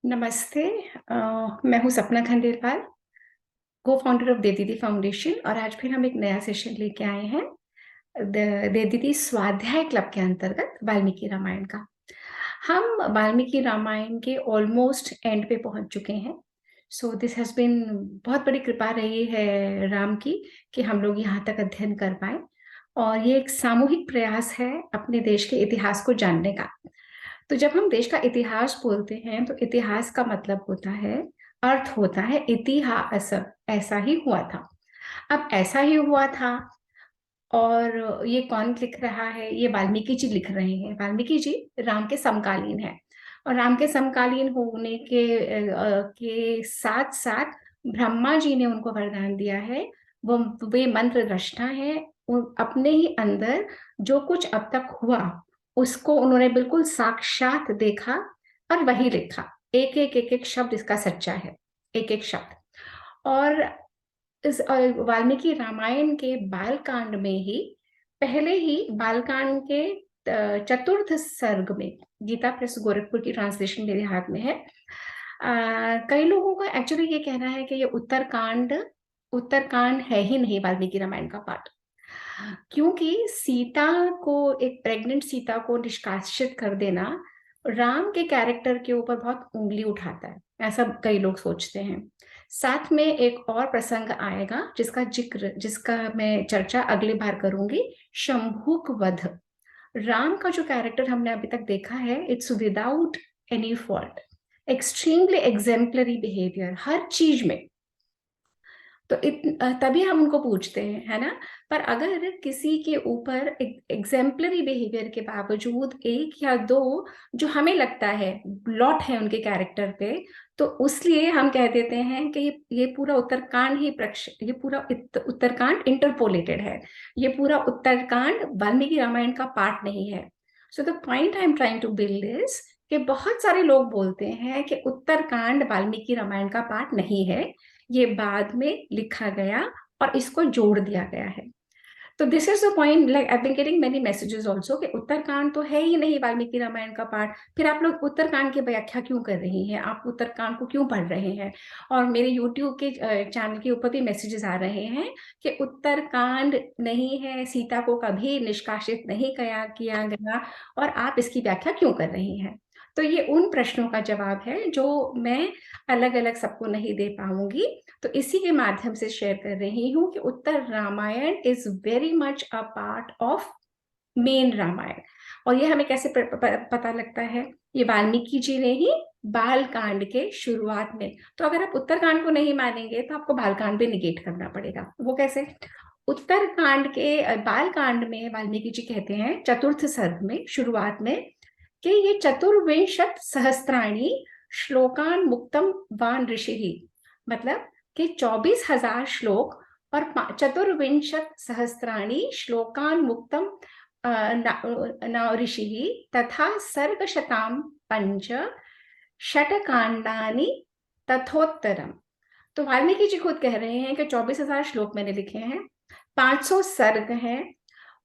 नमस्ते। मैं हूँ सपना खंडेलवाल, को-फाउंडर ऑफ देदीदी फाउंडेशन और आज फिर हम एक नया सेशन लेके आए हैं देदीदी स्वाध्याय क्लब के अंतर्गत वाल्मीकि रामायण का। हम वाल्मीकि रामायण के ऑलमोस्ट एंड पे पहुंच चुके हैं। सो दिस हैज बीन बहुत बड़ी कृपा रही है राम की कि हम लोग यहाँ तक अध्ययन कर पाए और ये एक सामूहिक प्रयास है अपने देश के इतिहास को जानने का। तो जब हम देश का इतिहास बोलते हैं तो इतिहास का मतलब होता है, अर्थ होता है इतिहास, ऐसा ही हुआ था। अब ऐसा ही हुआ था और ये कौन लिख रहा है? ये वाल्मीकि जी लिख रहे हैं। वाल्मीकि जी राम के समकालीन हैं और राम के समकालीन होने के साथ साथ ब्रह्मा जी ने उनको वरदान दिया है। वो वे मंत्र रचना है। अपने ही अंदर जो कुछ अब तक हुआ उसको उन्होंने बिल्कुल साक्षात देखा और वही लिखा। एक एक शब्द इसका सच्चा है, एक एक शब्द। और इस वाल्मीकि रामायण के बालकांड में ही पहले ही बालकांड के चतुर्थ सर्ग में, गीता प्रेस गोरखपुर की ट्रांसलेशन मेरे हाथ में है। कई लोगों का एक्चुअली ये कहना है कि ये उत्तरकांड है ही नहीं वाल्मीकि रामायण का पार्ट, क्योंकि सीता को, एक प्रेग्नेंट सीता को निष्कासित कर देना राम के कैरेक्टर के ऊपर बहुत उंगली उठाता है, ऐसा कई लोग सोचते हैं। साथ में एक और प्रसंग आएगा जिसका मैं चर्चा अगली बार करूंगी, शंभुक वध। राम का जो कैरेक्टर हमने अभी तक देखा है, it's without any fault, extremely exemplary behaviour हर चीज में। तो तभी हम उनको पूछते हैं, है ना। पर अगर किसी के ऊपर एग्जेम्पलरी बिहेवियर के बावजूद एक या दो जो हमें लगता है ब्लॉट है उनके कैरेक्टर पे, तो उसलिए हम कह देते हैं कि ये पूरा उत्तरकांड ये पूरा उत्तरकांड इंटरपोलेटेड है, ये पूरा उत्तरकांड वाल्मीकि रामायण का पार्ट नहीं है। So the point I am trying to build is कि बहुत सारे लोग बोलते हैं कि उत्तरकांड वाल्मीकि रामायण का पार्ट नहीं है, ये बाद में लिखा गया और इसको जोड़ दिया गया है। तो this is the point, like I been getting many messages also कि उत्तरकांड तो है ही नहीं वाल्मीकि रामायण का पार्ट, फिर आप लोग उत्तरकांड की व्याख्या क्यों कर रही हैं, आप उत्तरकांड को क्यों पढ़ रहे हैं। और मेरे यूट्यूब के चैनल के ऊपर भी मैसेजेस आ रहे हैं कि उत्तरकांड नहीं है, सीता को कभी निष्कासित नहीं किया गया और आप इसकी व्याख्या क्यों कर रही हैं। तो ये उन प्रश्नों का जवाब है जो मैं अलग अलग सबको नहीं दे पाऊंगी, तो इसी के माध्यम से शेयर कर रही हूँ कि Uttar Ramayan is very much a part of main Ramayan. और ये हमें कैसे पता लगता है, ये वाल्मीकि जी ने ही बालकांड के शुरुआत में, तो अगर आप उत्तरकांड को नहीं मानेंगे तो आपको बालकांड भी निगेट करना पड़ेगा। वो कैसे? उत्तरकांड के बालकांड में वाल्मीकि जी कहते हैं चतुर्थ सर्ग में शुरुआत में कि ये चतुर्विंशत सहस्त्राणी श्लोकान मुक्तम वान ऋषि, मतलब कि 24,000 श्लोक और चतुर्विंशत सहस्त्राणी श्लोकान मुक्तम न ऋषि तथा सर्गशताम पंच षटकांडानि तथोत्तरम। तो वाल्मीकि जी खुद कह रहे हैं कि 24,000 श्लोक मैंने लिखे हैं, 500 सर्ग हैं,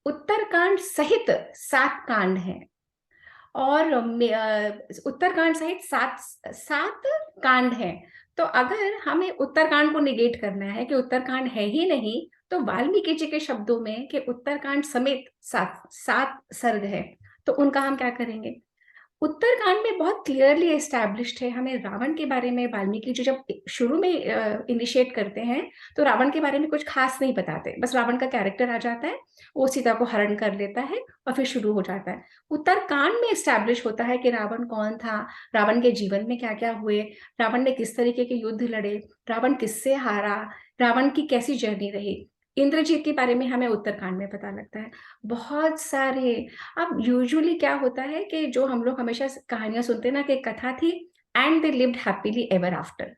उत्तरकांड सहित 7 कांड हैं और उत्तरकांड सहित सात सात कांड है। तो अगर हमें उत्तरकांड को निगेट करना है कि उत्तरकांड है ही नहीं, तो वाल्मीकि जी के शब्दों में कि उत्तरकांड समेत सात सात सर्ग है, तो उनका हम क्या करेंगे। उत्तरकांड में बहुत क्लियरली एस्टैब्लिश्ड है। हमें रावण के बारे में वाल्मीकि जी जब शुरू में इनिशिएट करते हैं तो रावण के बारे में कुछ खास नहीं बताते, बस रावण का कैरेक्टर आ जाता है, वो सीता को हरण कर लेता है और फिर शुरू हो जाता है। उत्तरकांड में एस्टैब्लिश होता है कि रावण कौन था, रावण के जीवन में क्या क्या हुए, रावण ने किस तरीके के युद्ध लड़े, रावण किससे हारा, रावण की कैसी जर्नी रही। इंद्रजीत के बारे में हमें उत्तरकांड में पता लगता है। बहुत सारे, अब यूजुअली क्या होता है कि जो हम लोग हमेशा कहानियां सुनते हैं ना, कि कथा थी and they lived happily ever after,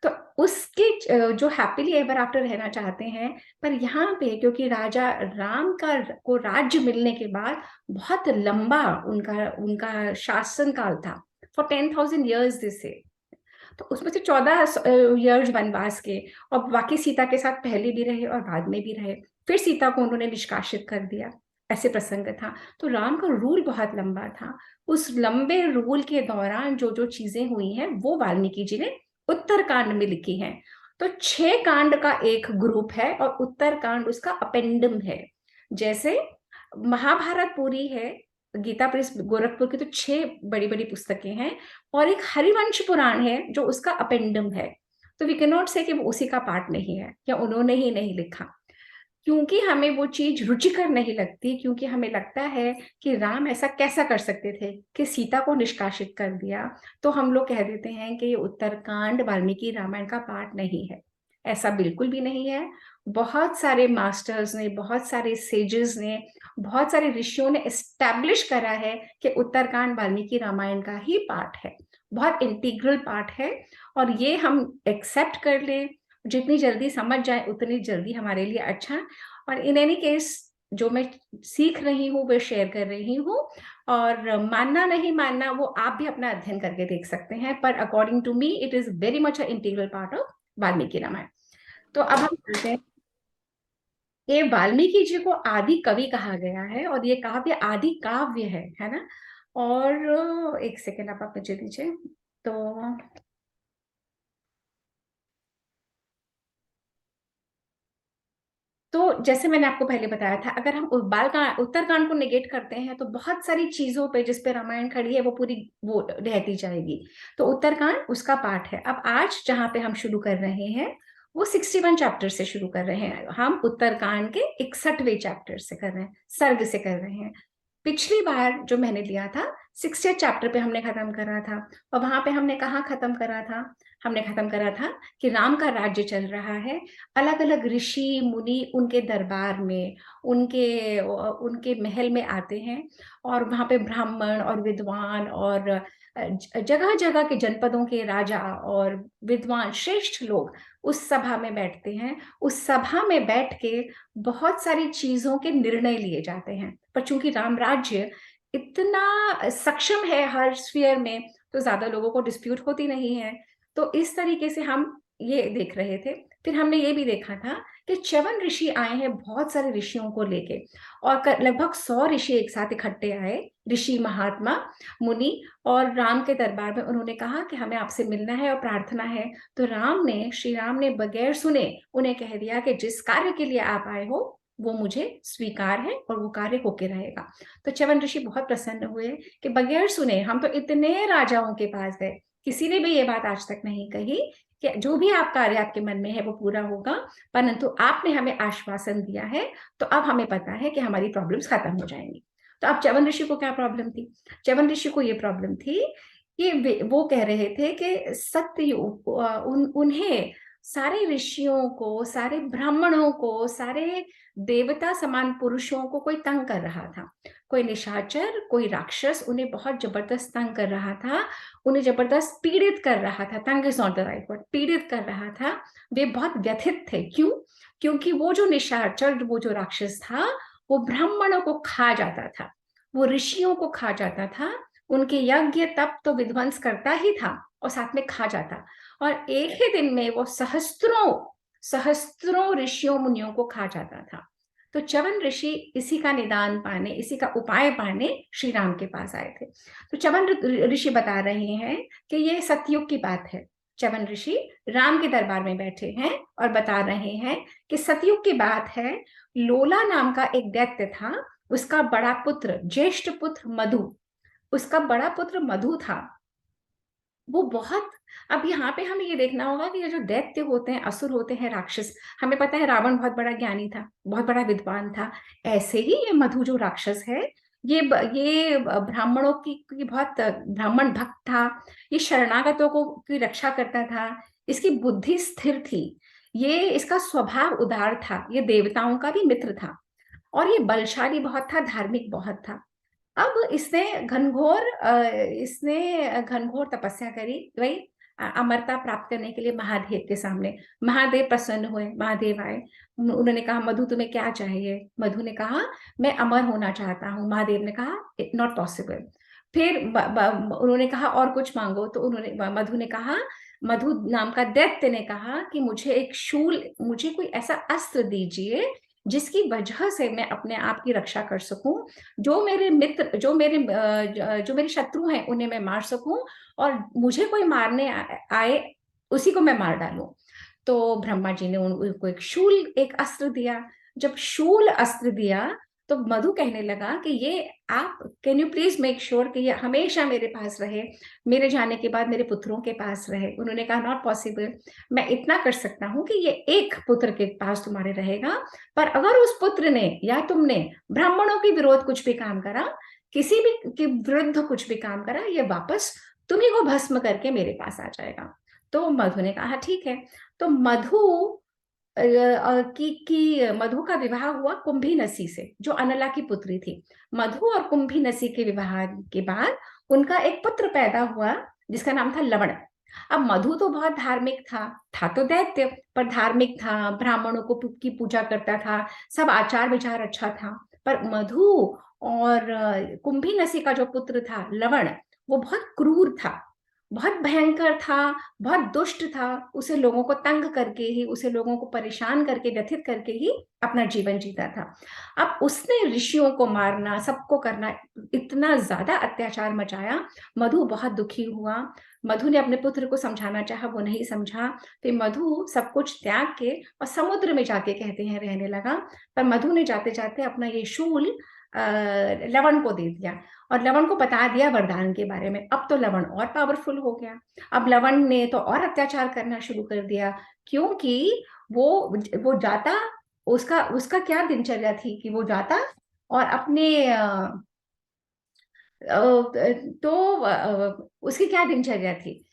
तो उसके जो हैप्पीली एवर आफ्टर रहना चाहते हैं, पर यहाँ पे क्योंकि राजा राम को राज्य मिलने के बाद बहुत लंबा उनका उनका शासन काल था, फॉर 10,000 ईयर्स दिस से, तो उसमें से 14 ईयर्स वनवास के, और बाकी सीता के साथ पहले भी रहे और बाद में भी रहे, फिर सीता को उन्होंने निष्कासित कर दिया। ऐसे प्रसंग था। तो राम का रूल बहुत लंबा था। उस लंबे रूल के दौरान जो जो चीजें हुई हैं वो वाल्मीकि जी ने उत्तरकांड में लिखी हैं। तो 6 कांड का एक ग्रुप है और उत्तरकांड उसका अपेंडम है। जैसे महाभारत पूरी है, गीता प्रेस गोरखपुर की तो 6 बड़ी बड़ी पुस्तकें हैं, और एक हरिवंश पुराण है जो उसका अपेंडम है। तो वी कैन नॉट से कि वो उसी का पार्ट नहीं है या उन्होंने ही नहीं लिखा, क्योंकि हमें वो चीज रुचिकर नहीं लगती, क्योंकि हमें लगता है कि राम ऐसा कैसा कर सकते थे कि सीता को निष्कासित कर दिया। तो हम लोग कह देते हैं कि ये उत्तरकांड वाल्मीकि रामायण का पार्ट नहीं है। ऐसा बिल्कुल भी नहीं है। बहुत सारे मास्टर्स ने, बहुत सारे सेजेस ने, बहुत सारे ऋषियों ने एस्टैब्लिश करा है कि उत्तरकांड वाल्मीकि रामायण का ही पार्ट है, बहुत इंटीग्रल पार्ट है। और ये हम एक्सेप्ट कर लें, जितनी जल्दी समझ जाए उतनी जल्दी हमारे लिए अच्छा। और इन एनी केस जो मैं सीख रही हूँ वो शेयर कर रही हूँ, और मानना नहीं मानना वो आप भी अपना अध्ययन करके देख सकते हैं, पर according to me it is very much a integral part of Valmiki Ramayana. तो अब हम बोलते हैं, ये वाल्मीकि जी को आदि कवि कहा गया है और ये काव्य आदि काव्य है ना। और एक सेकेंड आप मुझे दीजिए। तो जैसे मैंने आपको पहले बताया था, अगर हम उत्तरकांड को निगेट करते हैं तो बहुत सारी चीजों पे जिस पे रामायण खड़ी है वो पूरी वो रहती जाएगी। तो उत्तरकांड उसका पार्ट है। अब आज जहां पे हम शुरू कर रहे हैं वो 61 चैप्टर से शुरू कर रहे हैं। हम उत्तरकांड के 61वें चैप्टर से कर रहे हैं, सर्ग से कर रहे हैं। पिछली बार जो मैंने लिया था 60 चैप्टर पे हमने खत्म करा था। और वहां पे हमने कहाँ खत्म करा था? हमने खत्म करा था कि राम का राज्य चल रहा है, अलग अलग ऋषि मुनि उनके दरबार में, उनके उनके महल में आते हैं, और वहां पे ब्राह्मण और विद्वान और जगह जगह के जनपदों के राजा और विद्वान श्रेष्ठ लोग उस सभा में बैठते हैं। उस सभा में बैठ के बहुत सारी चीजों के निर्णय लिए जाते हैं। पर चूंकि राम राज्य इतना सक्षम है हर स्फीयर में, तो ज्यादा लोगों को डिस्प्यूट होती नहीं है। तो इस तरीके से हम ये देख रहे थे। फिर हमने ये भी देखा था कि 51 ऋषि आए हैं बहुत सारे ऋषियों को लेके, और लगभग 100 ऋषि एक साथ इकट्ठे आए, ऋषि महात्मा मुनि, और राम के दरबार में उन्होंने कहा कि हमें आपसे मिलना है और प्रार्थना है। तो श्री राम ने बगैर सुने उन्हें कह दिया कि जिस कार्य के लिए आप आए हो वो मुझे स्वीकार है और वो कार्य होके रहेगा। तो 51 ऋषि बहुत प्रसन्न हुए कि बगैर सुने, हम तो इतने राजाओं के पास गए, किसी ने भी ये बात आज तक नहीं कही कि जो भी आप कार्य आपके मन में है वो पूरा होगा, परंतु आपने हमें आश्वासन दिया है, तो अब हमें पता है कि हमारी प्रॉब्लम्स खत्म हो जाएंगी। तो अब च्यवन ऋषि को क्या प्रॉब्लम थी? च्यवन ऋषि को ये प्रॉब्लम थी कि वो कह रहे थे कि उन्हें सारे ऋषियों को, सारे ब्राह्मणों को, सारे देवता समान पुरुषों को कोई तंग कर रहा था। कोई निशाचर, कोई राक्षस उन्हें बहुत जबरदस्त तंग कर रहा था, उन्हें जबरदस्त पीड़ित कर रहा था। तंग is not the right word, पीड़ित कर रहा था। वे बहुत व्यथित थे। क्यों? क्योंकि वो जो निशाचर, वो जो राक्षस था, वो ब्राह्मणों को खा जाता था, वो ऋषियों को खा जाता था, उनके यज्ञ तप तो विध्वंस करता ही था और साथ में खा जाता। और एक ही दिन में वो सहस्त्रों सहस्त्रों ऋषियों मुनियों को खा जाता था। तो च्यवन ऋषि इसी का निदान पाने, इसी का उपाय पाने श्री राम के पास आए थे। तो च्यवन ऋषि बता रहे हैं कि ये सतयुग की बात है। च्यवन ऋषि राम के दरबार में बैठे हैं और बता रहे हैं कि सतयुग की बात है। लोला नाम का एक दैत्य था, उसका बड़ा पुत्र, ज्येष्ठ पुत्र मधु, उसका बड़ा पुत्र मधु था। वो बहुत, अब यहाँ पे हमें ये देखना होगा कि ये जो दैत्य होते हैं, असुर होते हैं, राक्षस, हमें पता है रावण बहुत बड़ा ज्ञानी था, बहुत बड़ा विद्वान था। ऐसे ही ये मधु जो राक्षस है, ये ब्राह्मणों की बहुत ब्राह्मण भक्त था। ये शरणागतों को की रक्षा करता था, इसकी बुद्धि स्थिर थी, ये इसका स्वभाव उदार था, ये देवताओं का भी मित्र था, और ये बलशाली बहुत था, धार्मिक बहुत था। अब इसने घनघोर तपस्या करी भाई, अमरता प्राप्त करने के लिए महादेव के सामने। महादेव प्रसन्न हुए, महादेव आए, उन्होंने कहा मधु तुम्हें क्या चाहिए? मधु ने कहा मैं अमर होना चाहता हूँ। महादेव ने कहा इट नॉट पॉसिबल। फिर उन्होंने कहा और कुछ मांगो, तो मधु ने कहा, मधु नाम का दैत्य ने कहा कि मुझे एक शूल, मुझे कोई ऐसा अस्त्र दीजिए जिसकी वजह से मैं अपने आप की रक्षा कर सकूं, जो मेरे मित्र, जो मेरे शत्रु हैं उन्हें मैं मार सकूं, और मुझे कोई मारने आए उसी को मैं मार डालूं। तो ब्रह्मा जी ने उनको एक शूल, एक अस्त्र दिया। जब शूल अस्त्र दिया तो मधु कहने लगा कि ये आप can you please make sure कि ये हमेशा मेरे पास रहे, मेरे जाने के बाद मेरे पुत्रों के पास रहे। उन्होंने कहा नॉट पॉसिबल, मैं इतना कर सकता हूं कि ये एक पुत्र के पास तुम्हारे रहेगा, पर अगर उस पुत्र ने या तुमने ब्राह्मणों के विरोध कुछ भी काम करा, किसी भी के विरुद्ध कुछ भी काम करा, ये वापस तुम्ही को भस्म करके मेरे पास आ जाएगा। तो मधु ने कहा ठीक है। तो मधु का विवाह हुआ कुंभी नसी से, जो अनला की पुत्री थी। मधु और कुंभी नसी के विवाह के बाद उनका एक पुत्र पैदा हुआ जिसका नाम था लवण। अब मधु तो बहुत धार्मिक था तो दैत्य, पर धार्मिक था, ब्राह्मणों को की पूजा करता था, सब आचार विचार अच्छा था। पर मधु और कुंभी नसी का जो पुत्र था लवण, वो बहुत क्रूर था, बहुत भयंकर था, बहुत दुष्ट था। उसे लोगों को तंग करके ही, उसे लोगों को परेशान करके, व्यथित करके ही अपना जीवन जीता था। अब उसने ऋषियों को मारना, सबको करना, इतना ज्यादा अत्याचार मचाया। मधु बहुत दुखी हुआ। मधु ने अपने पुत्र को समझाना चाहा, वो नहीं समझा। फिर मधु सब कुछ त्याग के और समुद्र में जाके कहते हैं रहने लगा। पर मधु ने जाते जाते अपना ये शूल लवण को दे दिया, और लवण को बता दिया वरदान के बारे में। अब तो लवण और पावरफुल हो गया। अब लवण ने तो और अत्याचार करना शुरू कर दिया, क्योंकि वो जाता, उसका उसका क्या दिनचर्या थी कि वो जाता और अपने उसकी क्या दिनचर्या थी।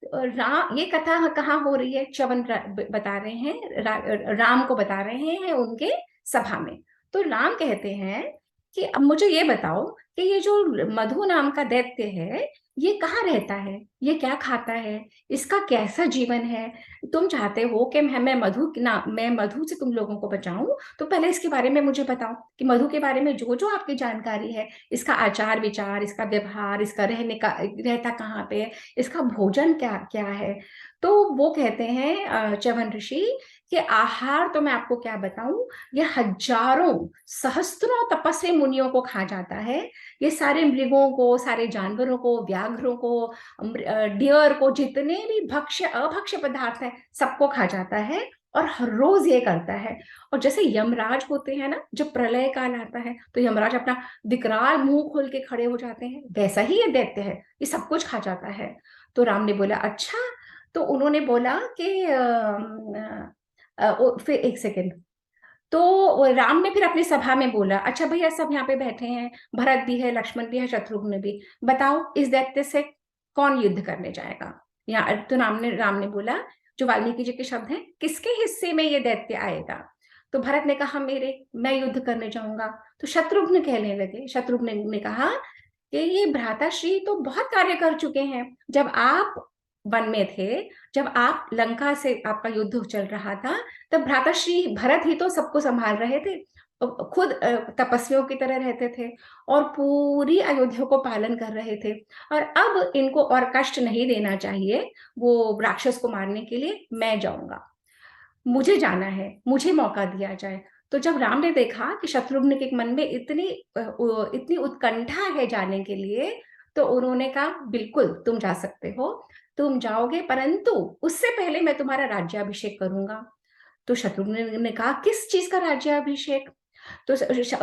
राम, ये कथा कहाँ हो रही है, च्यवन बता रहे हैं, राम को बता रहे हैं उनके सभा में। तो राम कहते हैं कि अब मुझे ये बताओ कि ये जो मधु नाम का दैत्य है, ये कहाँ रहता है, ये क्या खाता है, इसका कैसा जीवन है। तुम चाहते हो कि मैं मधु से तुम लोगों को बचाऊं, तो पहले इसके बारे में मुझे बताओ कि मधु के बारे में जो जो आपकी जानकारी है, इसका आचार विचार, इसका व्यवहार, इसका रहता कहाँ पे है, इसका भोजन क्या क्या है। तो वो कहते हैं च्यवन ऋषि कि आहार तो मैं आपको क्या बताऊं, ये हजारों सहस्त्रों तपस्वी मुनियों को खा जाता है। ये सारे मृगों को, सारे जानवरों को, व्याघ्रों को, डियर को, जितने भी भक्ष्य अभक्ष्य पदार्थ है, सबको खा जाता है, और हर रोज ये करता है। और जैसे यमराज होते हैं ना, जब प्रलय काल आता है तो यमराज अपना विकराल मुंह खोल के खड़े हो जाते हैं, वैसा ही ये दैत्य है, ये सब कुछ खा जाता है। तो राम ने बोला अच्छा। तो उन्होंने बोला कि फिर एक सेकेंड। तो राम ने फिर अपनी सभा में बोला अच्छा भैया, सब यहाँ पे बैठे हैं, भरत भी है, लक्ष्मण भी है, शत्रुघ्न भी, बताओ इस दैत्य से कौन युद्ध करने जाएगा। यहाँ तो राम ने बोला, जो वाल्मीकि जी के शब्द हैं, किसके हिस्से में ये दैत्य आएगा। तो भरत ने कहा मेरे, मैं युद्ध करने जाऊंगा। तो शत्रुघ्न कहने लगे, शत्रुघ्न ने कहा कि ये भ्राताश्री तो बहुत कार्य कर चुके हैं। जब आप वन में थे, जब आप लंका से आपका युद्ध चल रहा था, तब भ्राताश्री भरत ही तो सबको संभाल रहे थे, खुद तपस्वियों की तरह रहते थे और पूरी अयोध्या को पालन कर रहे थे। और अब इनको और कष्ट नहीं देना चाहिए, वो राक्षस को मारने के लिए मैं जाऊंगा, मुझे जाना है, मुझे मौका दिया जाए। तो जब राम ने देखा कि शत्रुघ्न के मन में इतनी उत्कंठा है जाने के लिए, तो उन्होंने कहा बिल्कुल तुम जा सकते हो, तुम जाओगे, परंतु उससे पहले मैं तुम्हारा राज्याभिषेक करूंगा। तो शत्रुघ्न ने कहा किस चीज का राज्याभिषेक। तो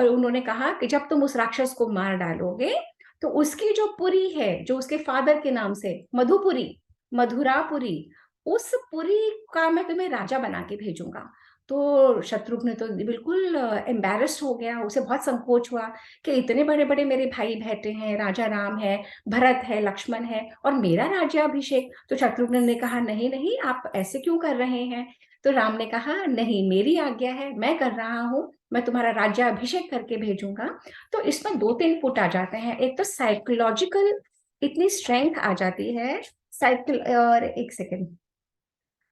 उन्होंने कहा कि जब तुम उस राक्षस को मार डालोगे, तो उसकी जो पुरी है, जो उसके फादर के नाम से मधुपुरी, मधुरापुरी, उस पुरी का मैं तुम्हें राजा बना के भेजूंगा। तो शत्रुघ्न तो बिल्कुल एम्बेरस्ड हो गया, उसे बहुत संकोच हुआ कि इतने बड़े बड़े मेरे भाई बेटे हैं, राजा राम है, भरत है, लक्ष्मण है, और मेरा राज्याभिषेक। तो शत्रुघ्न ने कहा नहीं नहीं, आप ऐसे क्यों कर रहे हैं। तो राम ने कहा नहीं, मेरी आज्ञा है, मैं कर रहा हूं, मैं तुम्हारा राज्याभिषेक करके भेजूंगा। तो इसमें दो तीन पुट आ जाते हैं। एक तो साइकोलॉजिकल इतनी स्ट्रेंथ आ जाती है, साइकिल, और एक सेकेंड,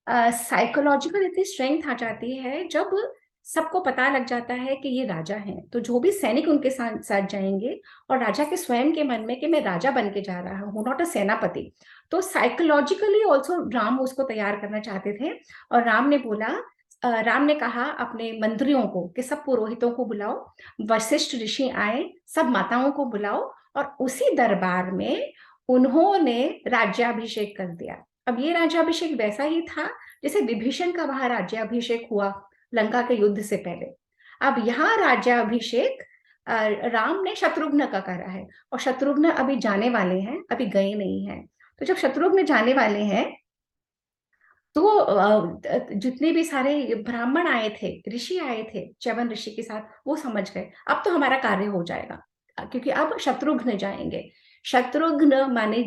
साइकोलॉजिकल इतनी स्ट्रेंथ आ जाती है जब सबको पता लग जाता है कि ये राजा हैं, तो जो भी सैनिक उनके साथ साथ जाएंगे, और राजा के स्वयं के मन में कि मैं राजा बन के जा रहा हूँ, नॉट अ सेनापति। तो साइकोलॉजिकली ऑल्सो राम उसको तैयार करना चाहते थे। और राम ने बोला राम ने कहा अपने मंत्रियों को कि सब पुरोहितों को बुलाओ, वशिष्ठ ऋषि आए, सब माताओं को बुलाओ, और उसी दरबार में उन्होंने राज्याभिषेक कर दिया। अब ये राज्याभिषेक वैसा ही था जैसे विभीषण का वहां राज्याभिषेक हुआ लंका के युद्ध से पहले। अब यहाँ राज्याभिषेक राम ने शत्रुघ्न का करा है, और शत्रुघ्न अभी जाने वाले हैं, अभी गए नहीं हैं। तो जब शत्रुघ्न जाने वाले हैं तो जितने भी सारे ब्राह्मण आए थे, ऋषि आए थे च्यवन ऋषि के साथ, वो समझ गए अब तो हमारा कार्य हो जाएगा, क्योंकि अब शत्रुघ्न जाएंगे। शत्रुघ्न माने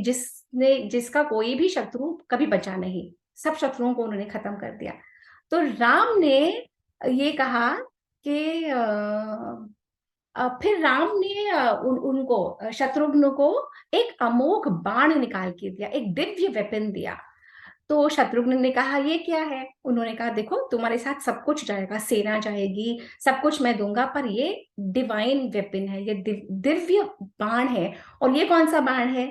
जिसका कोई भी शत्रु कभी बचा नहीं, सब शत्रुओं को उन्होंने खत्म कर दिया। तो राम ने ये कहा कि फिर राम ने उनको शत्रुघ्न को एक अमोघ बाण निकाल के दिया, एक दिव्य वेपन दिया। तो शत्रुघ्न ने कहा ये क्या है? उन्होंने कहा देखो तुम्हारे साथ सब कुछ जाएगा, सेना जाएगी, सब कुछ मैं दूंगा, पर ये डिवाइन वेपन है, ये दिव्य बाण है। और ये कौन सा बाण है?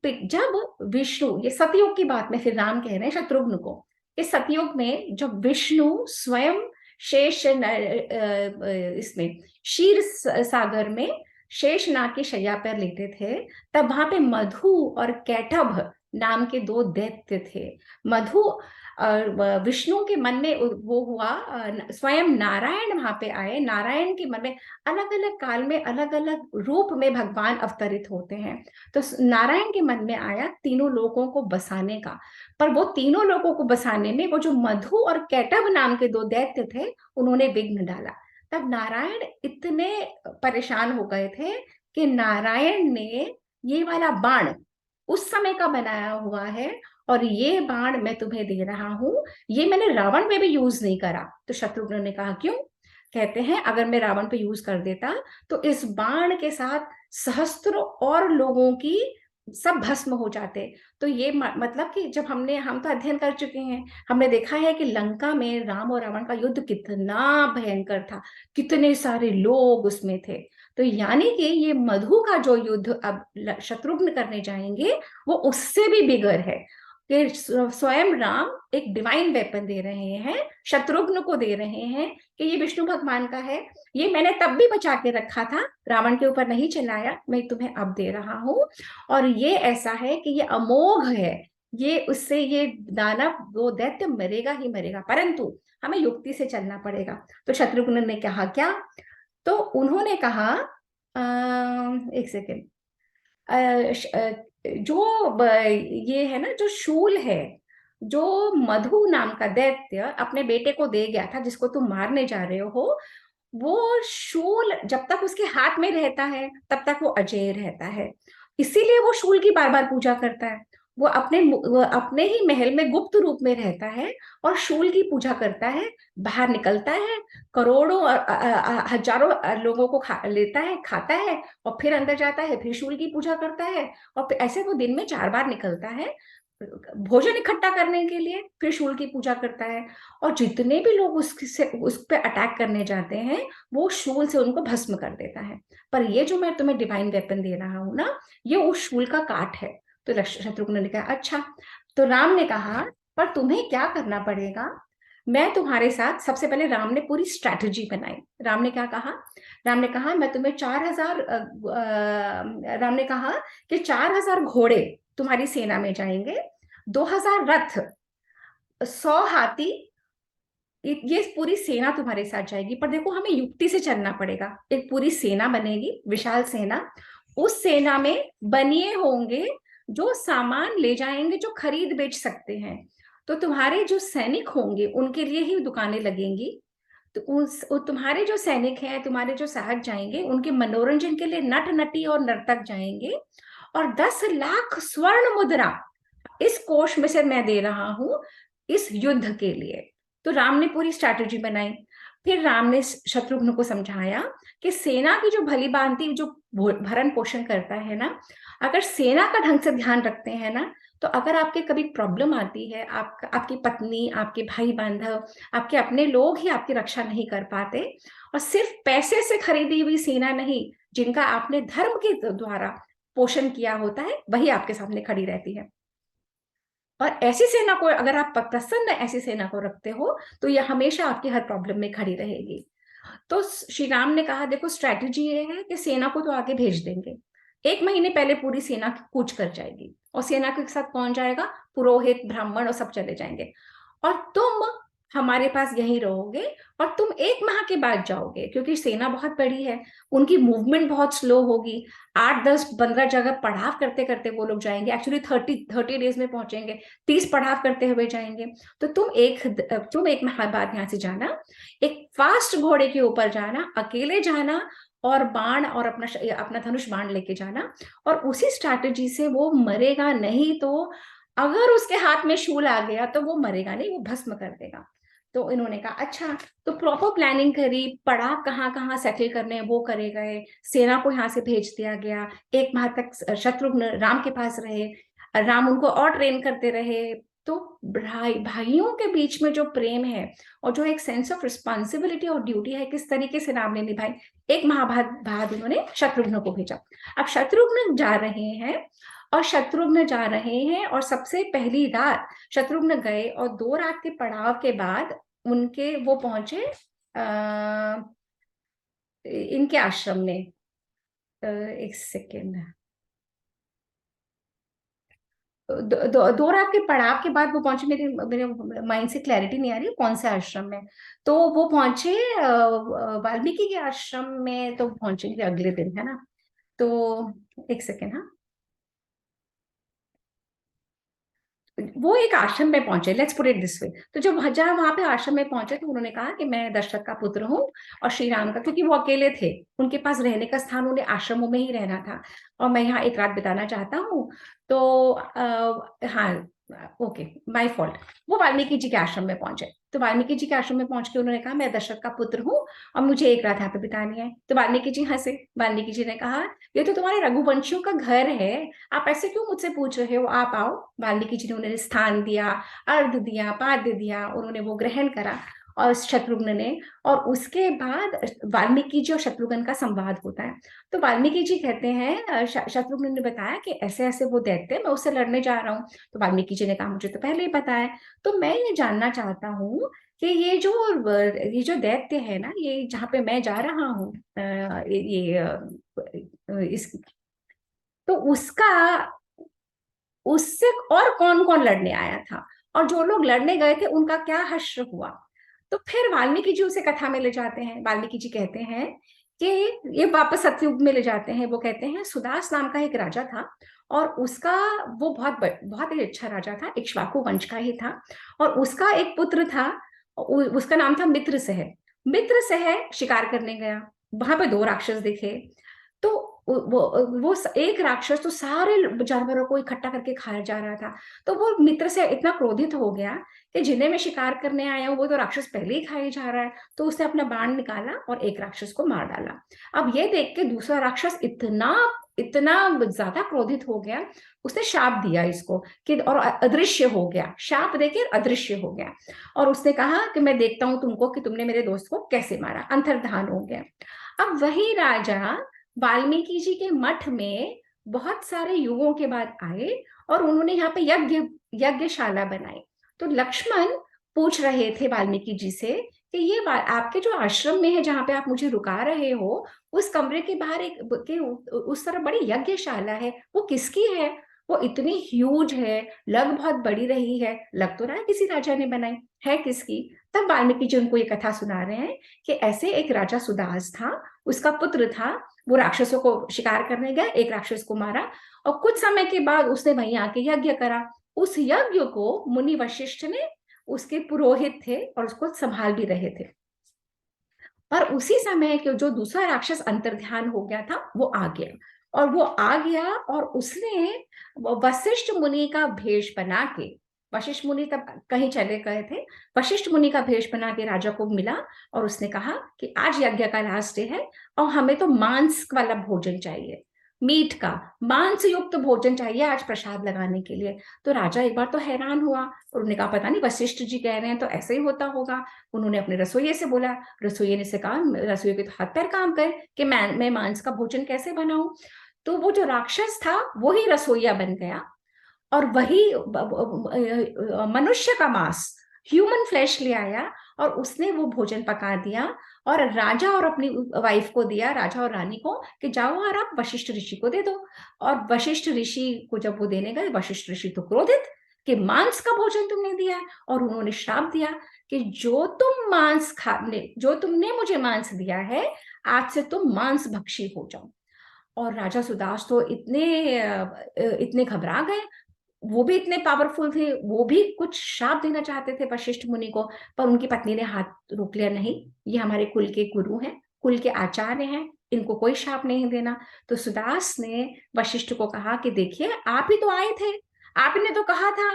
जब विष्णु, ये सतयुग की बात में फिर राम कह रहे हैं शत्रुघ्न को, इस सतयुग में जब विष्णु स्वयं शेष इसमें क्षीर सागर में शेषनाग की शैया पर लेटे थे, तब वहां पे मधु और कैटभ नाम के दो दैत्य थे। मधु विष्णु के मन में वो हुआ, स्वयं नारायण वहां पे आए, नारायण के मन में अलग अलग काल में अलग अलग रूप में भगवान अवतरित होते हैं। तो नारायण के मन में आया तीनों लोगों को बसाने का, पर वो तीनों लोगों को बसाने में वो जो मधु और कैटभ नाम के दो दैत्य थे उन्होंने विघ्न डाला। तब नारायण इतने परेशान हो गए थे कि नारायण ने ये वाला बाण उस समय का बनाया हुआ है, और ये बाण मैं तुम्हें दे रहा हूं, ये मैंने रावण पे भी यूज नहीं करा। तो शत्रुघ्न ने कहा क्यों? कहते हैं अगर मैं रावण पे यूज कर देता तो इस बाण के साथ सहस्त्रों और लोगों की सब भस्म हो जाते। तो ये मतलब कि जब हम तो अध्ययन कर चुके हैं, हमने देखा है कि लंका में राम और रावण का युद्ध कितना भयंकर था, कितने सारे लोग उसमें थे। तो यानी कि ये मधु का जो युद्ध अब शत्रुघ्न करने जाएंगे वो उससे भी बिगर है, कि स्वयं राम एक डिवाइन वेपन दे रहे हैं, शत्रुघ्न को दे रहे हैं कि ये विष्णु भगवान का है, ये मैंने तब भी बचा के रखा था, रावण के ऊपर नहीं चलाया, मैं तुम्हें अब दे रहा हूं। और ये ऐसा है कि ये अमोघ है, ये उससे ये दानव वो दैत्य मरेगा ही मरेगा, परंतु हमें युक्ति से चलना पड़ेगा। तो शत्रुघ्न ने कहा क्या? तो उन्होंने कहा एक सेकेंड, जो ये है ना, जो शूल है, जो मधु नाम का दैत्य अपने बेटे को दे गया था जिसको तुम मारने जा रहे हो, वो शूल जब तक उसके हाथ में रहता है तब तक वो अजेय रहता है, इसीलिए वो शूल की बार बार पूजा करता है। वो अपने ही महल में गुप्त रूप में रहता है और शूल की पूजा करता है, बाहर निकलता है, करोड़ों हजारों लोगों को लेता है, खाता है, और फिर अंदर जाता है, फिर शूल की पूजा करता है, और फिर ऐसे वो दिन में 4 बार निकलता है भोजन इकट्ठा करने के लिए, फिर शूल की पूजा करता है। और जितने भी लोग उस पर अटैक करने जाते हैं वो शूल से उनको भस्म कर देता है। पर ये जो मैं तुम्हें डिवाइन वेपन दे रहा हूं ना, ये उस शूल का काट है। तो शत्रुघ्न ने कहा अच्छा। तो राम ने कहा पर तुम्हें क्या करना पड़ेगा, मैं तुम्हारे साथ, सबसे पहले राम ने पूरी स्ट्रैटेजी बनाई। राम ने क्या कहा? राम ने कहा मैं तुम्हें 4,000, राम ने कहा कि 4,000 घोड़े तुम्हारी सेना में जाएंगे, 2,000 रथ, 100 हाथी, ये पूरी सेना तुम्हारे साथ जाएगी। पर देखो हमें युक्ति से चलना पड़ेगा, एक पूरी सेना बनेगी, विशाल सेना, उस सेना में बनिए होंगे जो सामान ले जाएंगे, जो खरीद बेच सकते हैं। तो तुम्हारे जो सैनिक होंगे उनके लिए ही दुकानें लगेंगी, तो तुम्हारे जो सैनिक हैं, तुम्हारे जो सहायक जाएंगे, उनके मनोरंजन के लिए नट नटी और नर्तक जाएंगे। और 10 लाख स्वर्ण मुद्रा इस कोष में से मैं दे रहा हूं इस युद्ध के लिए। तो राम ने पूरी स्ट्रैटेजी बनाई। फिर राम ने शत्रुघ्न को समझाया कि सेना की जो भली भांति जो भरण पोषण करता है ना, अगर सेना का ढंग से ध्यान रखते हैं ना, तो अगर आपके कभी प्रॉब्लम आती है, आपकी पत्नी, आपके भाई बांधव, आपके अपने लोग ही आपकी रक्षा नहीं कर पाते, और सिर्फ पैसे से खरीदी हुई सेना नहीं, जिनका आपने धर्म के द्वारा पोषण किया होता है, वही आपके सामने खड़ी रहती है। और ऐसी सेना को अगर आप प्रसन्न ऐसी सेना को रखते हो तो ये हमेशा आपकी हर प्रॉब्लम में खड़ी रहेगी। तो श्री राम ने कहा देखो स्ट्रैटेजी ये है कि सेना को तो आगे भेज देंगे, 1 महीने पहले पूरी सेना कूच कर जाएगी और सेना के साथ कौन जाएगा, पुरोहित ब्राह्मण और सब चले जाएंगे, और तुम हमारे पास यहीं रहोगे और तुम 1 माह के बाद जाओगे, क्योंकि सेना बहुत बड़ी है, उनकी मूवमेंट बहुत स्लो होगी, 8 10 15 जगह पड़ाव करते करते वो लोग जाएंगे, एक्चुअली 30 डेज में पहुंचेंगे, 30 पड़ाव करते हुए जाएंगे। तो तुम 1 माह बाद यहाँ से जाना, एक फास्ट घोड़े के ऊपर जाना, अकेले जाना, और बाण और अपना अपना धनुष बाण लेके जाना, और उसी स्ट्रैटेजी से वो मरेगा नहीं, तो अगर उसके हाथ में शूल आ गया तो वो मरेगा नहीं, वो भस्म कर देगा। तो इन्होंने कहा अच्छा, तो प्रॉपर प्लानिंग करी, पड़ाव कहाँ कहाँ सेटल करने हैं वो करे गए, सेना को यहाँ से भेज दिया गया, 1 माह तक शत्रुघ्न राम के पास रहे, राम उनको और ट्रेन करते रहे। तो भाइयों के बीच में जो प्रेम है और जो एक सेंस ऑफ रिस्पॉन्सिबिलिटी और ड्यूटी है, किस तरीके से राम ने निभाई। 1 माह बाद उन्होंने शत्रुघ्न को भेजा। अब शत्रुघ्न जा रहे हैं, और सबसे पहली रात शत्रुघ्न गए, और 2 रात के पड़ाव के बाद उनके वो पहुंचे इनके आश्रम में। एक सेकेंड, 2 रात के पड़ाव के बाद वो पहुंचे, मेरे मेरे माइंड से क्लैरिटी नहीं आ रही कौन से आश्रम में। तो वो पहुंचे वाल्मीकि के आश्रम में, तो पहुंचेंगे अगले दिन, है ना। तो एक सेकेंड, हाँ, वो एक आश्रम में पहुंचे, let's put it this way. तो जब जहां वहां पे आश्रम में पहुंचे तो उन्होंने कहा कि मैं दशरथ का पुत्र हूँ और श्री राम का, क्योंकि वो अकेले थे, उनके पास रहने का स्थान, उन्हें आश्रमों में ही रहना था, और मैं यहाँ एक रात बिताना चाहता हूँ। तो हाँ, ओके, माय फॉल्ट। वो वाल्मीकि जी के आश्रम में पहुंचे, तो वाल्मीकि जी के आश्रम में पहुंच के उन्होंने कहा मैं दशरथ का पुत्र हूँ और मुझे एक रात यहाँ पे बितानी है। तो वाल्मीकि जी हंसे, वाल्मीकि जी ने कहा ये तो तुम्हारे रघुवंशियों का घर है, आप ऐसे क्यों मुझसे पूछ रहे हो, आप आओ। वाल्मीकि जी ने उन्हें स्थान दिया, अर्घ दिया, पाद्य दिया, उन्होंने वो ग्रहण करा, और शत्रुघ्न ने, और उसके बाद वाल्मीकि जी और शत्रुघ्न का संवाद होता है। तो वाल्मीकि जी कहते हैं, शत्रुघ्न ने बताया कि ऐसे ऐसे वो दैत्य, मैं उससे लड़ने जा रहा हूँ। तो वाल्मीकि जी ने कहा मुझे तो पहले ही पता है, तो मैं ये जानना चाहता हूँ कि ये जो दैत्य है ना, ये जहाँ पे मैं जा रहा हूँ, इस तो उससे और कौन कौन लड़ने आया था, और जो लोग लड़ने गए थे उनका क्या हश्र हुआ। तो फिर वाल्मीकि जी उसे कथा में ले जाते हैं। वाल्मीकि जी कहते हैं कि ये वापस सतयुग में ले जाते हैं। वो कहते हैं सुदास नाम का एक राजा था, और उसका वो बहुत ही अच्छा राजा था, इक्ष्वाकु वंश का ही था, और उसका एक पुत्र था, उसका नाम था मित्रसह। मित्रसह शिकार करने गया, वहां पे 2 राक्षस दिखे। तो वो एक राक्षस तो सारे जानवरों को इकट्ठा करके खाया जा रहा था। तो वो मित्र से इतना क्रोधित हो गया कि जिन्हें मैं शिकार करने आया हूँ वो तो राक्षस पहले ही खाए जा रहा है। तो उसने अपना बाण निकाला और एक राक्षस को मार डाला। अब ये देख के दूसरा राक्षस इतना इतना ज्यादा क्रोधित हो गया, उसने शाप दिया इसको कि, और अदृश्य हो गया, शाप देके अदृश्य हो गया, और उसने कहा कि मैं देखता हूं तुमको कि तुमने मेरे दोस्त को कैसे मारा। अंतर्धान हो गया। अब वही राजा वाल्मीकि जी के मठ में बहुत सारे युगों के बाद आए, और उन्होंने यहाँ पे यज्ञशाला बनाई। तो लक्ष्मण पूछ रहे थे वाल्मीकि जी से कि ये आपके जो आश्रम में है जहाँ पे आप मुझे रुका रहे हो, उस कमरे के बाहर उस तरफ बड़ी यज्ञशाला है, वो किसकी है? वो इतनी ह्यूज है, लग बहुत बड़ी रही है, लग तो रहा है किसी राजा ने बनाई, है किसकी? तब वाल्मीकि जी उनको ये कथा सुना रहे हैं कि ऐसे एक राजा सुदास था, उसका पुत्र था, वो राक्षसों को शिकार करने गया, एक राक्षस को मारा, और कुछ समय के बाद उसने वहीं आके यज्ञ करा। उस यज्ञ को मुनि वशिष्ठ ने, उसके पुरोहित थे और उसको संभाल भी रहे थे। और उसी समय के जो दूसरा राक्षस अंतर्ध्यान हो गया था वो आ गया, और वो आ गया और उसने वशिष्ठ मुनि का भेष बना के, वशिष्ठ मुनि तब कहीं चले गए थे, वशिष्ठ मुनि का भेष बना के राजा को मिला, और उसने कहा कि आज यज्ञ का लास्ट डे है और हमें तो मांस वाला भोजन चाहिए, मीट का मांस युक्त भोजन चाहिए आज प्रसाद लगाने के लिए। तो राजा एक बार तो हैरान हुआ, और उन्होंने कहा पता नहीं वशिष्ठ जी कह रहे हैं तो ऐसे ही होता होगा। उन्होंने अपने रसोइये से बोला, रसोइये ने से कहा, रसोइये के तो हाथ पैर काम गए कि मैं मांस का भोजन कैसे बनाऊं। तो वो जो राक्षस था वो ही रसोइया बन गया, और वही मनुष्य का मांस, ह्यूमन फ्लैश ले आया और उसने वो भोजन पका दिया और राजा और अपनी वाइफ को दिया, राजा और रानी को, कि जाओ और आप वशिष्ठ ऋषि को दे दो। और वशिष्ठ ऋषि को जब वो देने गए, वशिष्ठ ऋषि तो क्रोधित कि मांस का भोजन तुमने दिया है, और उन्होंने श्राप दिया कि जो तुमने मुझे मांस दिया है, आज से तुम मांस भक्षी हो जाओ। और राजा सुदास तो इतने घबरा गए, वो भी इतने पावरफुल थे, वो भी कुछ श्राप देना चाहते थे वशिष्ठ मुनि को, पर उनकी पत्नी ने हाथ रोक लिया, नहीं, ये हमारे कुल के गुरु हैं, कुल के आचार्य हैं, इनको कोई श्राप नहीं देना। तो सुदास ने वशिष्ठ को कहा कि देखिए, आप ही तो आए थे, आपने तो कहा था।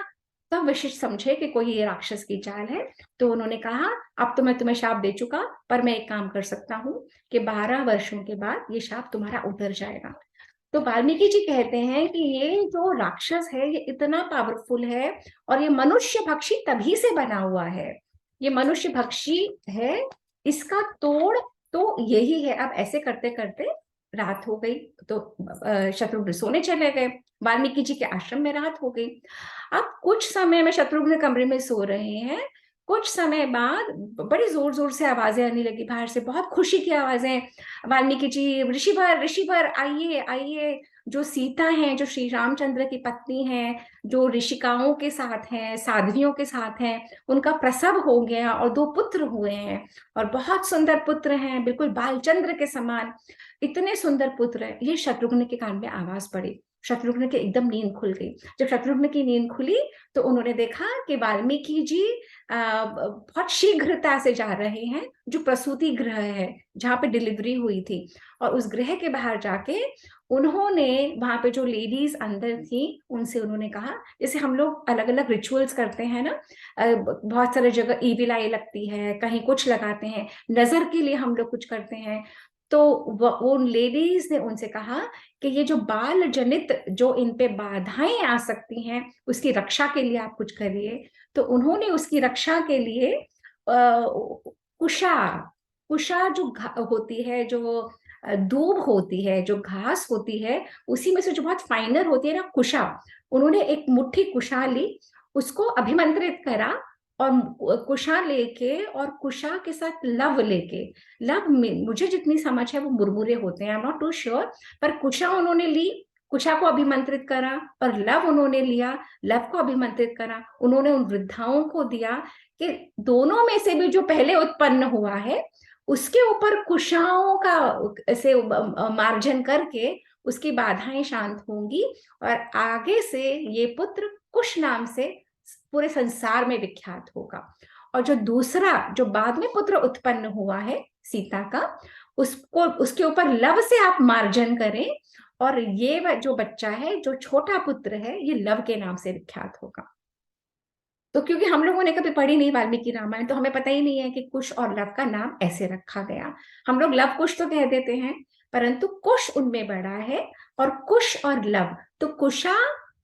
तब वशिष्ठ समझे कि कोई ये राक्षस की चाल है, तो उन्होंने कहा, अब तो मैं तुम्हें श्राप दे चुका, पर मैं एक काम कर सकता हूँ कि 12 वर्षों के बाद ये श्राप तुम्हारा उतर जाएगा। तो वाल्मीकि जी कहते हैं कि ये जो राक्षस है, ये इतना पावरफुल है, और ये मनुष्य भक्षी तभी से बना हुआ है, ये मनुष्य भक्षी है, इसका तोड़ तो यही है। अब ऐसे करते करते रात हो गई, तो शत्रुघ्न सोने चले गए, वाल्मीकि जी के आश्रम में रात हो गई। अब कुछ समय में शत्रुघ्न कमरे में सो रहे हैं, कुछ समय बाद बड़ी जोर जोर से आवाजें आने लगी बाहर से, बहुत खुशी की आवाजें। वाल्मीकि जी, ऋषिवर ऋषिवर आइए आइए, जो सीता हैं, जो श्री रामचंद्र की पत्नी हैं, जो ऋषिकाओं के साथ हैं, साध्वियों के साथ हैं, उनका प्रसव हो गया और 2 पुत्र हुए हैं, और बहुत सुंदर पुत्र हैं, बिल्कुल बालचंद्र के समान, इतने सुंदर पुत्र हैं। ये शत्रुघ्न के कान में आवाज पड़ी, शत्रुघ्न के एकदम नींद खुल गई। जब शत्रुघ्न की नींद खुली, तो उन्होंने देखा कि वाल्मीकि जी बहुत शीघ्रता से जा रहे हैं, जो प्रसूति गृह है, जहाँ पे डिलीवरी हुई थी, और उस गृह के बाहर जाके उन्होंने वहां पे जो लेडीज अंदर थी, उनसे उन्होंने कहा, जैसे हम लोग अलग अलग रिचुअल्स करते हैं ना, बहुत सारे जगह ईविल आई लगती है, कहीं कुछ लगाते हैं, नजर के लिए हम लोग कुछ करते हैं। तो वो लेडीज ने उनसे कहा कि ये जो बाल जनित जो इन पे बाधाएं आ सकती हैं, उसकी रक्षा के लिए आप कुछ करिए। तो उन्होंने उसकी रक्षा के लिए कुशा कुशा जो होती है, जो दूब होती है, जो घास होती है, उसी में से जो बहुत फाइनर होती है ना, कुशा, उन्होंने एक मुट्ठी कुशा ली, उसको अभिमंत्रित करा, और कुशा लेके और कुशा के साथ लव लेके, लव में मुझे जितनी समझ है वो मुरमुरे होते हैं, I am not too sure, पर कुशा उन्होंने ली, कुशा को अभिमंत्रित करा, और लव उन्होंने लिया, लव को अभिमंत्रित करा, उन्होंने उन वृद्धाओं को दिया कि दोनों में से भी जो पहले उत्पन्न हुआ है, उसके ऊपर कुशाओं का से मार्जन करके उसकी बाधाएं शांत होंगी, और आगे से ये पुत्र कुश नाम से पूरे संसार में विख्यात होगा। और जो दूसरा, जो बाद में पुत्र उत्पन्न हुआ है सीता का, उसको उसके ऊपर लव से आप मार्जन करें, और ये जो बच्चा है, जो छोटा पुत्र है, ये लव के नाम से विख्यात होगा। तो क्योंकि हम लोगों ने कभी पढ़ी नहीं वाल्मीकि रामायण, तो हमें पता ही नहीं है कि कुश और लव का नाम ऐसे रखा गया। हम लोग लव कुश तो कह देते हैं, परंतु कुश उनमें बड़ा है, और कुश और लव, तो कुशा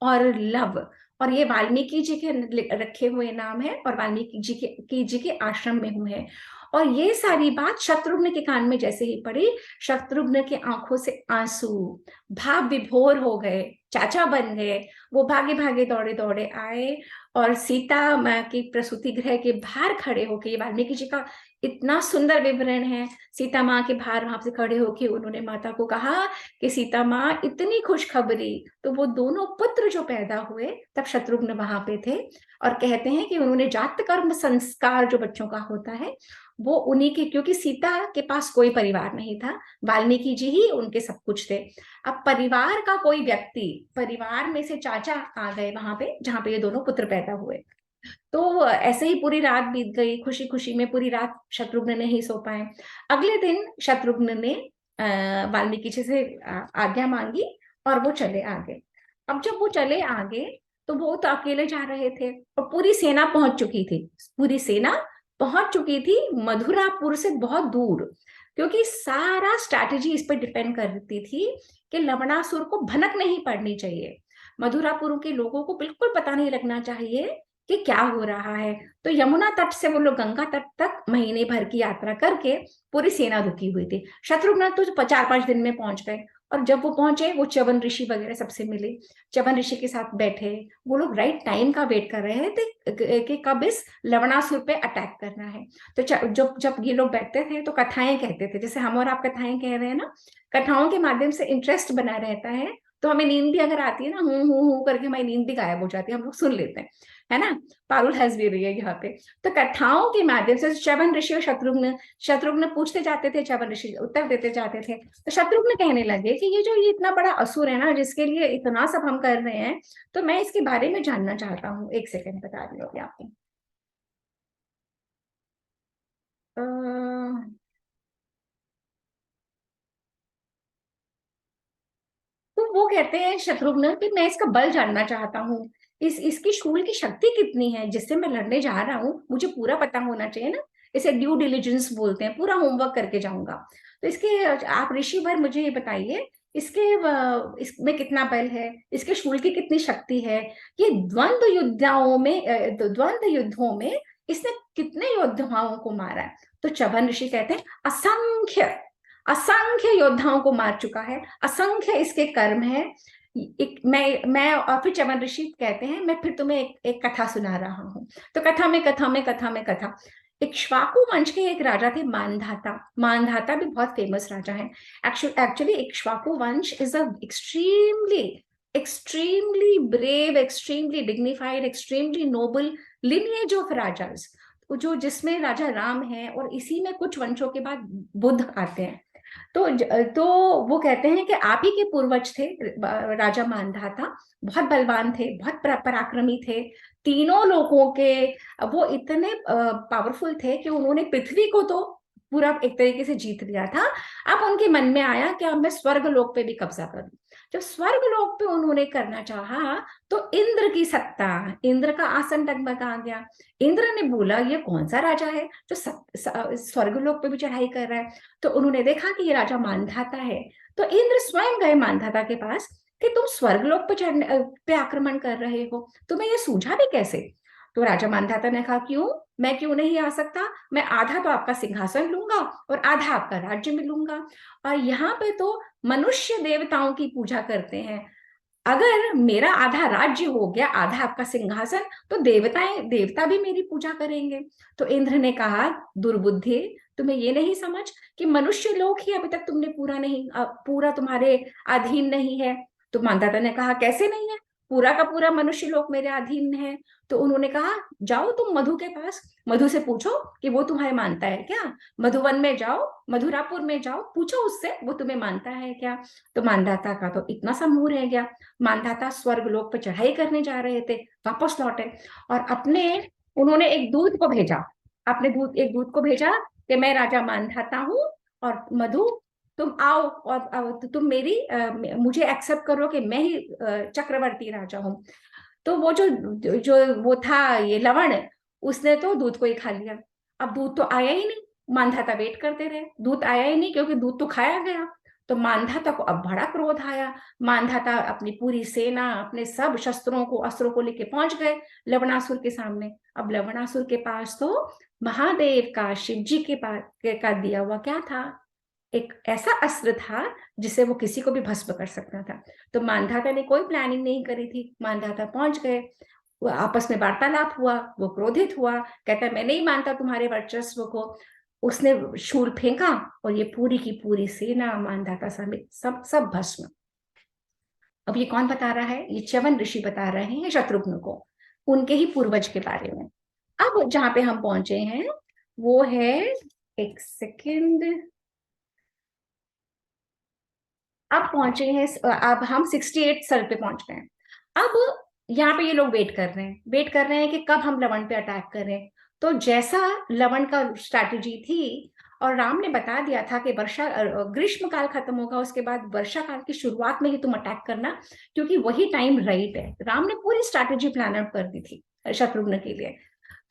और लव, और ये वाल्मीकि जी के रखे हुए नाम है, और वाल्मीकि जी के आश्रम में हुए हैं। और ये सारी बात शत्रुघ्न के कान में जैसे ही पड़ी, शत्रुघ्न की आंखों से आंसू, भाव विभोर हो गए, चाचा बन गए। वो भागे भागे दौड़े दौड़े आए, और सीता माँ की प्रसूति गृह के बाहर खड़े होके, वाल्मीकि जी का इतना सुंदर विवरण है, सीता माँ के बाहर वहां से खड़े होके उन्होंने माता को कहा कि सीता माँ, इतनी खुशखबरी। तो वो दोनों पुत्र जो पैदा हुए, तब शत्रुघ्न वहां पे थे, और कहते हैं कि उन्होंने जात कर्म संस्कार जो बच्चों का होता है, वो उन्हीं के, क्योंकि सीता के पास कोई परिवार नहीं था, वाल्मीकि जी ही उनके सब कुछ थे। अब परिवार का कोई व्यक्ति, परिवार में से चाचा आ गए वहां पे जहां पे ये दोनों पुत्र पैदा हुए। तो ऐसे ही पूरी रात बीत गई, खुशी खुशी में पूरी रात शत्रुघ्न नहीं सो पाए। अगले दिन शत्रुघ्न ने वाल्मीकि जी से आज्ञा मांगी, और वो चले आगे। अब जब वो चले आगे, तो वो तो अकेले जा रहे थे, और पूरी सेना पहुंच चुकी थी, पूरी सेना पहुंच चुकी थी मधुरापुर से बहुत दूर, क्योंकि सारा स्ट्रैटेजी इस पर डिपेंड करती थी कि लवणासुर को भनक नहीं पड़नी चाहिए, मधुरापुर के लोगों को बिल्कुल पता नहीं लगना चाहिए कि क्या हो रहा है। तो यमुना तट से वो लोग गंगा तट तक महीने भर की यात्रा करके पूरी सेना रुकी हुई थी। शत्रुघ्न तो 4-5 दिन में पहुंच गए, और जब वो पहुंचे, वो च्यवन ऋषि वगैरह सबसे मिले, च्यवन ऋषि के साथ बैठे। वो लोग राइट टाइम का वेट कर रहे थे कि कब इस लवणासुर पे अटैक करना है। तो जब जब ये लोग बैठते थे तो कथाएं कहते थे, जैसे हम और आप कथाएं कह रहे हैं ना, कथाओं के माध्यम से इंटरेस्ट बना रहता है। तो हमें नींद भी अगर आती है ना, हूं करके हमारी नींद भी गायब हो जाती है, हम लोग सुन लेते हैं, है ना। पारुल हंस भी रही है यहाँ पे। तो कथाओं के माध्यम से च्यवन ऋषि और शत्रुघ्न शत्रुघ्न पूछते जाते थे, च्यवन ऋषि उत्तर देते जाते थे। तो शत्रुघ्न कहने लगे कि ये इतना बड़ा असुर है ना, जिसके लिए इतना सब हम कर रहे हैं, तो मैं इसके बारे में जानना चाहता हूँ। एक सेकंड बता रही होगी आपको। तो वो कहते हैं शत्रुघ्न कि मैं इसका बल जानना चाहता हूँ, इस इसकी शूल की शक्ति कितनी है जिससे मैं लड़ने जा रहा हूँ, मुझे पूरा पता होना चाहिए ना। इसे ड्यू डिलिजेंस बोलते हैं, पूरा होमवर्क करके जाऊंगा। तो इसके आप ऋषि भर मुझे ये बताइए, इसमें कितना बल है, इसके शूल की कितनी शक्ति है, ये द्वंद्व युद्धों में इसने कितने योद्धाओं को मारा है। तो च्यवन ऋषि कहते हैं असंख्य, असंख्य योद्धाओं को मार चुका है, असंख्य इसके कर्म है। मैं और फिर च्यवन ऋषि कहते हैं, मैं फिर तुम्हें एक कथा सुना रहा हूँ। तो कथा। इक्ष्वाकु वंश के एक राजा थे मानधाता। मानधाता भी बहुत फेमस राजा है। एक्चुअली इक्ष्वाकु वंश is a extremely extremely brave, extremely dignified, extremely noble lineage of rajas, जो जिसमें राजा राम है, और इसी में कुछ वंशों के बाद बुद्ध आते हैं। तो वो कहते हैं कि आप ही के पूर्वज थे राजा मानधाता, बहुत बलवान थे, बहुत पराक्रमी थे, तीनों लोगों के वो इतने पावरफुल थे कि उन्होंने पृथ्वी को तो पूरा एक तरीके से जीत लिया था। अब उनके मन में आया कि अब मैं स्वर्ग लोक पे भी कब्जा करूं। जब स्वर्ग लोक पे उन्होंने करना चाहा, तो इंद्र की सत्ता, इंद्र का आसन डगमगा गया। इंद्र ने बोला ये कौन सा राजा है जो स्वर्ग लोक पे भी चढ़ाई कर रहा है। तो उन्होंने देखा कि ये राजा मानधाता है। तो इंद्र स्वयं गए मानधाता के पास कि तुम स्वर्गलोक पे चढ़ने पे आक्रमण कर रहे हो, तुम्हें ये सूझा भी कैसे। तो राजा मानधाता ने कहा क्यों, मैं क्यों नहीं आ सकता, मैं आधा तो आपका सिंहासन लूंगा और आधा आपका राज्य में लूंगा। और यहाँ पे तो मनुष्य देवताओं की पूजा करते हैं, अगर मेरा आधा राज्य हो गया, आधा आपका सिंहासन, तो देवता भी मेरी पूजा करेंगे। तो इंद्र ने कहा दुर्बुद्धि, तुम्हें ये नहीं समझ कि मनुष्य लोक ही अभी तक तुमने पूरा तुम्हारे अधीन नहीं है। तो मानधाता ने कहा कैसे नहीं है, पूरा का पूरा मनुष्य लोक मेरे अधीन है। तो उन्होंने कहा जाओ तुम मधु के पास, मधु से पूछो कि वो तुम्हारे मानता है क्या। मधुवन में जाओ, मधुरापुर में जाओ, पूछो उससे वो तुम्हें मानता है क्या। तो मानधाता का तो इतना सा मुंह रह गया। मानधाता स्वर्ग लोक पर चढ़ाई करने जा रहे थे, वापस लौटे और उन्होंने एक दूत को भेजा, एक दूत को भेजा कि मैं राजा मानधाता हूँ, और मधु तुम आओ और तुम मुझे एक्सेप्ट करो कि मैं ही चक्रवर्ती राजा हूँ। तो वो जो जो वो था ये लवण, उसने तो दूध को ही खा लिया। अब दूध तो आया ही नहीं, मानधाता वेट करते रहे, दूध आया ही नहीं क्योंकि दूध तो खाया गया। तो मानधाता को अब बड़ा क्रोध आया। मानधाता अपनी पूरी सेना, अपने सब शस्त्रों को अस्त्रों को लेके पहुंच गए लवणासुर के सामने। अब लवणासुर के पास तो महादेव का, शिव जी के पास का दिया हुआ क्या था, एक ऐसा अस्त्र था जिसे वो किसी को भी भस्म कर सकता था। तो मानधाता ने कोई प्लानिंग नहीं करी थी, मानधाता पहुंच गए, वो आपस में वार्तालाप हुआ, वो क्रोधित हुआ, कहता है मैं नहीं मानता तुम्हारे वर्चस्व को। उसने शूल फेंका और ये पूरी की पूरी सेना मानधाता समेत सब सब भस्म। अब ये कौन बता रहा है, ये च्यवन ऋषि बता रहे हैं शत्रुघ्न को, उनके ही पूर्वज के बारे में। अब जहां पे हम पहुंचे हैं वो है, एक सेकेंड, अब पहुंचे हैं, अब हम 68 साल पे पहुंच गए हैं। अब यहाँ पे ये लोग वेट कर रहे हैं कि कब हम लवण पे अटैक करें। तो जैसा लवण का स्ट्रैटेजी थी, और राम ने बता दिया था कि ग्रीष्म काल खत्म होगा, उसके बाद वर्षा काल की शुरुआत में ही तुम अटैक करना, क्योंकि वही टाइम राइट है। राम ने पूरी स्ट्रैटेजी प्लान आउट कर दी थी शत्रुघ्न के लिए।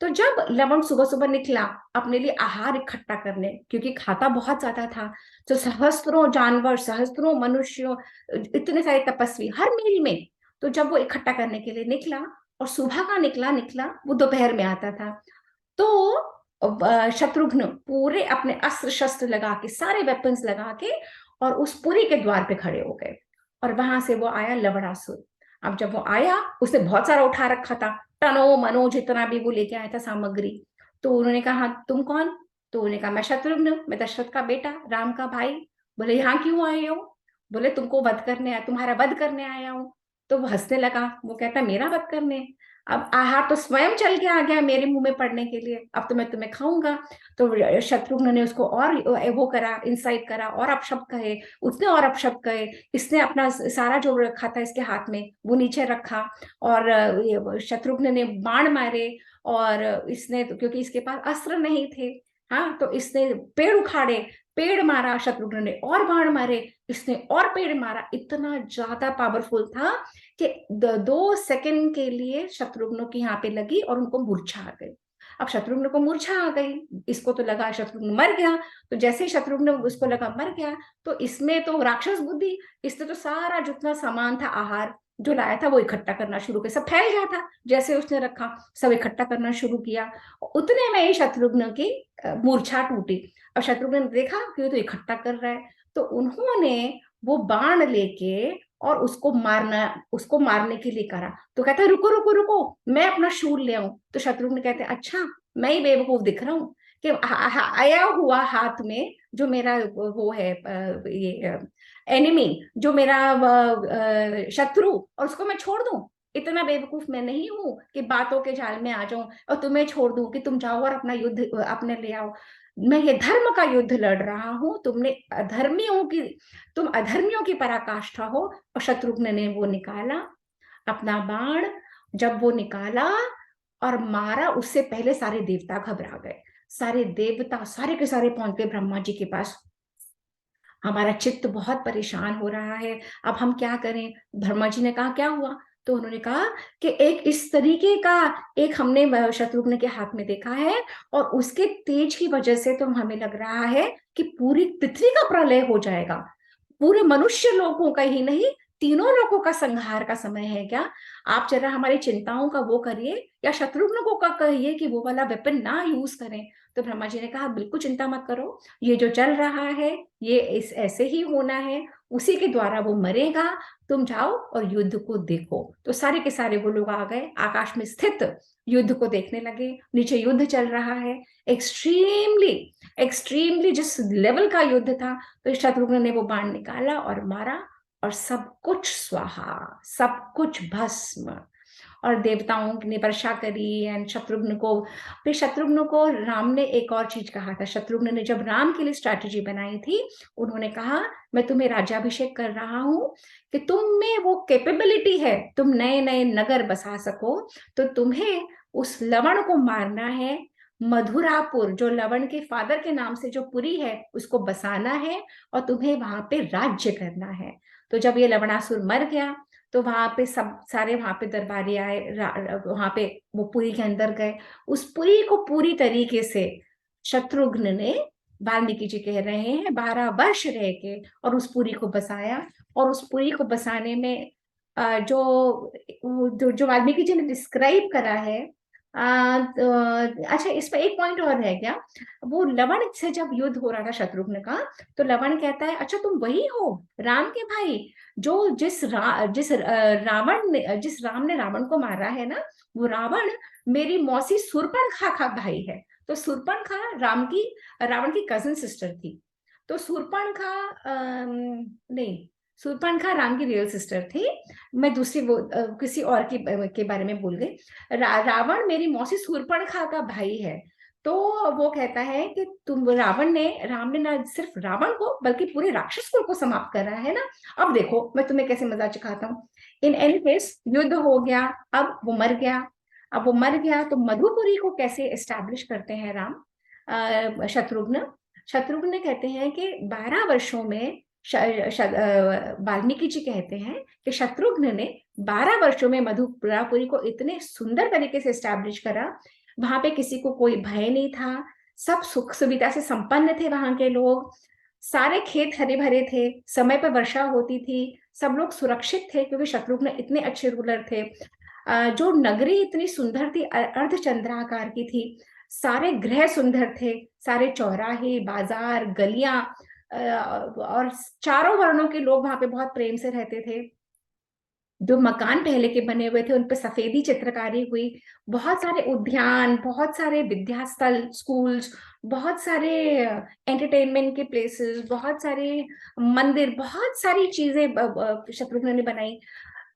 तो जब लवण सुबह सुबह निकला अपने लिए आहार इकट्ठा करने, क्योंकि खाता बहुत ज्यादा था, तो सहस्त्रों जानवर, सहस्त्रों मनुष्य, इतने सारे तपस्वी हर मील में, तो जब वो इकट्ठा करने के लिए निकला, और सुबह का निकला वो दोपहर में आता था। तो शत्रुघ्न पूरे अपने अस्त्र शस्त्र लगा के, सारे वेपन्स लगा के, और उस पुरी के द्वार पे खड़े हो गए। और वहां से वो आया लवणासुर। अब जब वो आया, उसने बहुत सारा उठा रखा था, टनो मनो जितना भी वो लेके आया था सामग्री। तो उन्होंने कहा, हाँ तुम कौन? तो उन्होंने कहा, मैं शत्रुघ्न, मैं दशरथ का बेटा, राम का भाई। बोले, यहाँ क्यों आए हो? बोले, तुमको वध करने आया, तुम्हारा वध करने आया हूँ। तो वो हंसने लगा। वो कहता, मेरा वध करने? अब आहार तो स्वयं चल के आ गया मेरे मुंह में पड़ने के लिए, अब तो मैं तुम्हें खाऊंगा। तो शत्रुघ्न ने उसको और वो करा, इंसाइट करा, और अपशब्द कहे, उसने और अपशब्द कहे। इसने अपना सारा जो रखा था इसके हाथ में वो नीचे रखा, और शत्रुघ्न ने बाण मारे। और इसने क्योंकि इसके पास अस्त्र नहीं थे, हाँ, तो इसने पेड़ उखाड़े, पेड़ मारा शत्रुघ्न ने, और बाण मारे, इसने और पेड़ मारा। इतना ज्यादा पावरफुल था कि 2 सेकंड के लिए शत्रुघ्न की यहाँ पे लगी और उनको मूर्छा आ गई। अब शत्रुघ्न को मूर्छा आ गई, इसको तो लगा शत्रुघ्न मर गया। तो जैसे ही शत्रुघ्न उसको लगा मर गया, तो इसमें तो राक्षस बुद्धि, इसने तो सारा जितना सामान था, आहार जो लाया था, वो इकट्ठा करना शुरू किया। सब फैल गया था जैसे उसने रखा, सब इकट्ठा करना शुरू किया। उतने में ही शत्रुघ्न की मूर्छा टूटी। अब शत्रुघ्न ने देखा कि वो तो इकट्ठा कर रहा है, तो उन्होंने वो बाण लेके और उसको मारने के लिए करा। तो कहता है, रुको रुको रुको, मैं अपना शूल ले आऊं। तो शत्रुघ्न कहते हैं, अच्छा मैं ही बेवकूफ दिख रहा हूँ कि आया हुआ हाथ में जो मेरा वो है, ये एनिमी, जो मेरा शत्रु, और उसको मैं छोड़ दूं? इतना बेवकूफ मैं नहीं हूं कि बातों के जाल में आ जाऊं और तुम्हें छोड़ दूं कि तुम जाओ और अपना युद्ध अपने ले आओ। मैं ये धर्म का युद्ध लड़ रहा हूं, तुम अधर्मियों की पराकाष्ठा हो। और शत्रुघ्न ने वो निकाला अपना बाण। जब वो निकाला और मारा, उससे पहले सारे देवता घबरा गए। सारे देवता सारे के सारे पहुंच गए ब्रह्मा जी के पास। हमारा चित्त बहुत परेशान हो रहा है, अब हम क्या करें? ब्रह्मा जी ने कहा, क्या हुआ? तो उन्होंने कहा कि एक इस तरीके का, एक हमने शत्रुघ्न के हाथ में देखा है, और उसके तेज की वजह से तो हमें लग रहा है कि पूरी पृथ्वी का प्रलय हो जाएगा। पूरे मनुष्य लोगों का ही नहीं, तीनों लोगों का संहार का समय है क्या? आप जरा हमारी चिंताओं का वो करिए, या शत्रुघ्न को का कहिए कि वो वाला वेपन ना यूज करें। तो ब्रह्मा जी ने कहा, बिल्कुल चिंता मत करो, ये जो चल रहा है ये इस ऐसे ही होना है, उसी के द्वारा वो मरेगा। तुम जाओ और युद्ध को देखो। तो सारे के सारे वो लोग आ गए, आकाश में स्थित युद्ध को देखने लगे। नीचे युद्ध चल रहा है, एक्सट्रीमली एक्सट्रीमली जिस लेवल का युद्ध था। तो शत्रुघ्न ने वो बाण निकाला और मारा, और सब कुछ स्वाहा, सब कुछ भस्म। और देवताओं ने वर्षा करी एंड शत्रुघ्न को, फिर शत्रुघ्न को राम ने एक और चीज कहा था। शत्रुघ्न ने जब राम के लिए स्ट्रैटेजी बनाई थी, उन्होंने कहा, मैं तुम्हें राज्याभिषेक कर रहा हूं कि तुम में वो कैपेबिलिटी है, तुम नए नए नगर बसा सको, तो तुम्हें उस लवण को मारना है। मधुरापुर, जो लवण के फादर के नाम से जो पुरी है, उसको बसाना है, और तुम्हें वहां पे राज्य करना है। तो जब ये लवणासुर मर गया, तो वहां पे सब सारे वहां पे दरबारी आए, वहां पे वो पुरी के अंदर गए। उस पुरी को पूरी तरीके से शत्रुघ्न ने, वाल्मीकि जी कह रहे हैं, 12 वर्ष रह के और उस पुरी को बसाया। और उस पुरी को बसाने में जो वाल्मीकि जी ने डिस्क्राइब करा है, अच्छा इसमें एक पॉइंट और है क्या? वो लवण से जब युद्ध हो रहा था शत्रुघ्न का, तो लवण कहता है, अच्छा तुम वही हो राम के भाई, जो जिस राम ने रावण को मारा है ना, वो रावण मेरी मौसी शूर्पणखा का भाई है। तो शूर्पणखा रावण की कजन सिस्टर थी। तो शूर्पणखा नहीं, शूर्पणखा राम की रियल सिस्टर थी। मैं दूसरी किसी और के बारे में भूल गई। रावण मेरी मौसी शूर्पणखा का भाई है। तो वो कहता है कि राम ने ना सिर्फ रावण को बल्कि पूरे राक्षस कुल को समाप्त करा है ना। अब देखो मैं तुम्हें कैसे मजा चखाता हूँ। इन एनी केस युद्ध हो गया, अब वो मर गया। अब वो मर गया तो मधुपुरी को कैसे एस्टैब्लिश करते हैं राम, शत्रुघ्न? शत्रुघ्न कहते हैं कि 12 वर्षों में वाल्मीकि जी कहते हैं कि शत्रुघ्न ने 12 वर्षों में मधुपुरापुरी को इतने सुंदर तरीके से एस्टैब्लिश करा। वहां पे किसी को कोई भय नहीं था, सब सुख सुविधा से संपन्न थे वहां के लोग। सारे खेत हरे भरे थे, समय पर वर्षा होती थी, सब लोग सुरक्षित थे क्योंकि शत्रुघ्न इतने अच्छे रूलर थे। जो नगरी इतनी सुंदर थी, अर्धचंद्राकार की थी, सारे गृह सुंदर थे, सारे चौराहे बाजार गलियां और चारों वर्णों के लोग वहां पे बहुत प्रेम से रहते थे। जो मकान पहले के बने हुए थे उन पे सफेदी चित्रकारी हुई, बहुत सारे उद्यान, बहुत सारे विद्यास्थल, स्कूल्स, बहुत सारे एंटरटेनमेंट के प्लेसेस, बहुत सारे मंदिर, बहुत सारी चीजें शत्रुघ्न ने बनाई।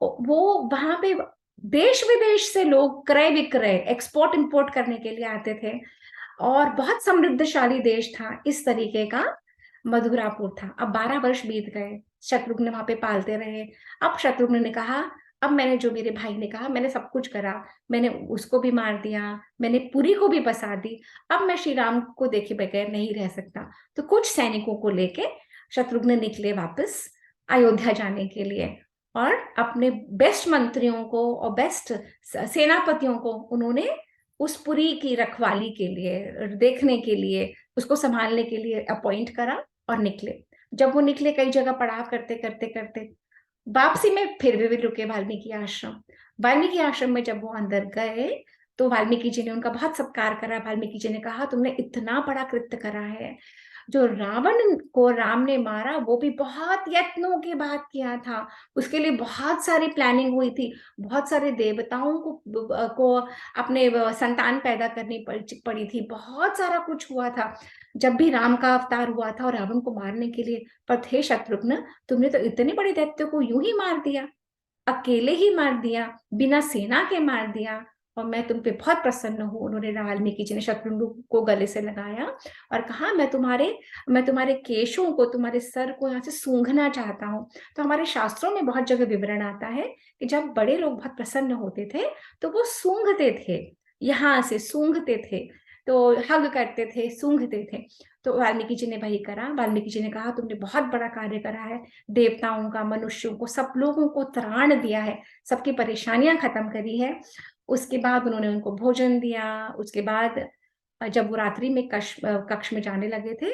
वो वहां पे देश विदेश से लोग क्रय विक्रय, एक्सपोर्ट इंपोर्ट करने के लिए आते थे, और बहुत समृद्धशाली देश था इस तरीके का मधुरापुर था। अब 12 वर्ष बीत गए, शत्रुघ्न वहां पे पालते रहे। अब शत्रुघ्न ने कहा, अब मैंने जो मेरे भाई ने कहा, मैंने सब कुछ करा, मैंने उसको भी मार दिया, मैंने पुरी को भी बसा दी, अब मैं श्री राम को देखे बगैर नहीं रह सकता। तो कुछ सैनिकों को लेके शत्रुघ्न निकले वापस अयोध्या जाने के लिए, और अपने बेस्ट मंत्रियों को और बेस्ट सेनापतियों को उन्होंने उस पुरी की रखवाली के लिए, देखने के लिए, उसको संभालने के लिए अपॉइंट करा, और निकले। जब वो निकले, कई जगह पड़ाव करते करते करते वापसी में फिर भी रुके वाल्मीकि आश्रम। वाल्मीकि आश्रम में जब वो अंदर गए तो वाल्मीकि जी ने उनका बहुत सत्कार करा। वाल्मीकि जी ने कहा, तुमने इतना बड़ा कृत्य करा है। जो रावण को राम ने मारा वो भी बहुत यत्नों के बाद किया था, उसके लिए बहुत सारी प्लानिंग हुई थी, बहुत सारे देवताओं को अपने संतान पैदा करनी पड़ी थी, बहुत सारा कुछ हुआ था जब भी राम का अवतार हुआ था और रावण को मारने के लिए। पर थे शत्रुघ्न, तुमने तो इतने बड़े दैत्य को यूं ही मार दिया, अकेले ही मार दिया, बिना सेना के मार दिया, और मैं तुम पे बहुत प्रसन्न हूँ। उन्होंने, वाल्मीकि जी ने शत्रुघ्न को गले से लगाया और कहा, मैं तुम्हारे केशों को, तुम्हारे सर को यहाँ से सूंघना चाहता हूँ। तो हमारे शास्त्रों में बहुत जगह विवरण आता है कि जब बड़े लोग बहुत प्रसन्न होते थे तो वो सूंघते थे, यहाँ से सूंघते थे, तो हग करते थे, सूंघते थे। तो वाल्मीकि जी ने वही करा। वाल्मीकि जी ने कहा, तुमने बहुत बड़ा कार्य करा है, देवताओं का, मनुष्यों को, सब लोगों को त्राण दिया है, सबकी परेशानियां खत्म करी है। उसके बाद उन्होंने उनको भोजन दिया। उसके बाद जब वो रात्रि में कक्ष में जाने लगे थे,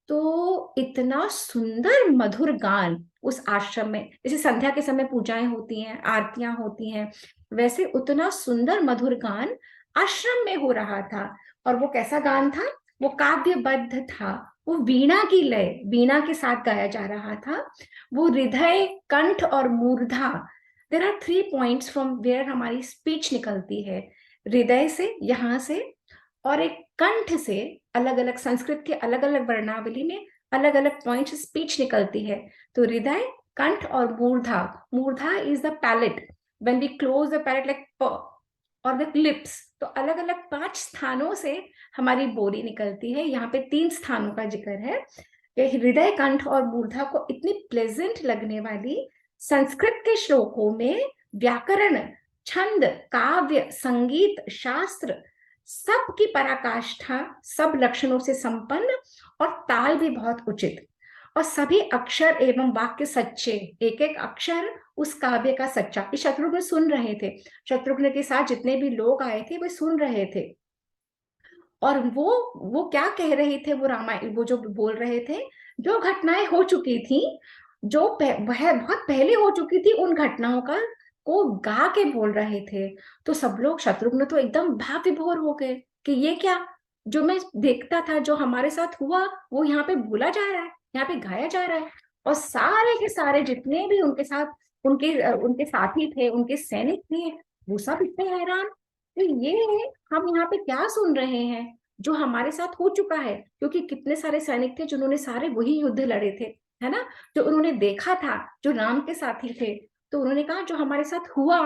तो इतना सुंदर मधुर गान उस आश्रम में, जैसे संध्या के समय पूजाएं होती हैं, आरतियां होती हैं, वैसे उतना सुंदर मधुर गान आश्रम में हो रहा था। और वो कैसा गान था? वो काव्यबद्ध था, वो वीणा की लय, वीणा के साथ गाया जा रहा था। वो हृदय, कंठ और मूर्धा, there are 3 points from where हमारी स्पीच निकलती है। हृदय से, यहाँ से, और एक कंठ से, अलग अलग संस्कृत के अलग अलग वर्णावली में अलग अलग पॉइंट स्पीच निकलती है। तो हृदय, कंठ और मूर्धा। मूर्धा is the palate, when we close the palate like प, और द लिप्स। तो अलग अलग 5 स्थानों से हमारी बोली निकलती है। यहाँ पे 3 स्थानों का जिक्र है कि हृदय, कंठ और मूर्धा को इतनी प्लेजेंट लगने वाली संस्कृत के श्लोकों में व्याकरण, छंद, काव्य, संगीत, शास्त्र, सबकी पराकाष्ठा, सब लक्षणों से संपन्न, और ताल भी बहुत उचित, और सभी अक्षर एवं वाक्य सच्चे, एक एक अक्षर उस काव्य का सच्चा। ये शत्रुघ्न सुन रहे थे, शत्रुघ्न के साथ जितने भी लोग आए थे वे सुन रहे थे। और वो क्या कह रहे थे, वो रामायण, वो जो बोल रहे थे, जो घटनाएं हो चुकी थी, जो वह बहुत पहले हो चुकी थी, उन घटनाओं का को गा के बोल रहे थे। तो सब लोग, शत्रुघ्न तो एकदम भाव विभोर हो गए कि ये क्या, जो मैं देखता था, जो हमारे साथ हुआ, वो यहाँ पे बोला जा रहा है, यहाँ पे गाया जा रहा है। और सारे के सारे जितने भी उनके साथ, उनके साथी थे, उनके सैनिक थे, वो सब इतने हैरान कि ये हम यहाँ पे क्या सुन रहे हैं, जो हमारे साथ हो चुका है। क्योंकि कितने सारे सैनिक थे जिन्होंने सारे वही युद्ध लड़े थे, है ना, जो उन्होंने देखा था, जो राम के साथी थे। तो उन्होंने कहा, जो हमारे साथ हुआ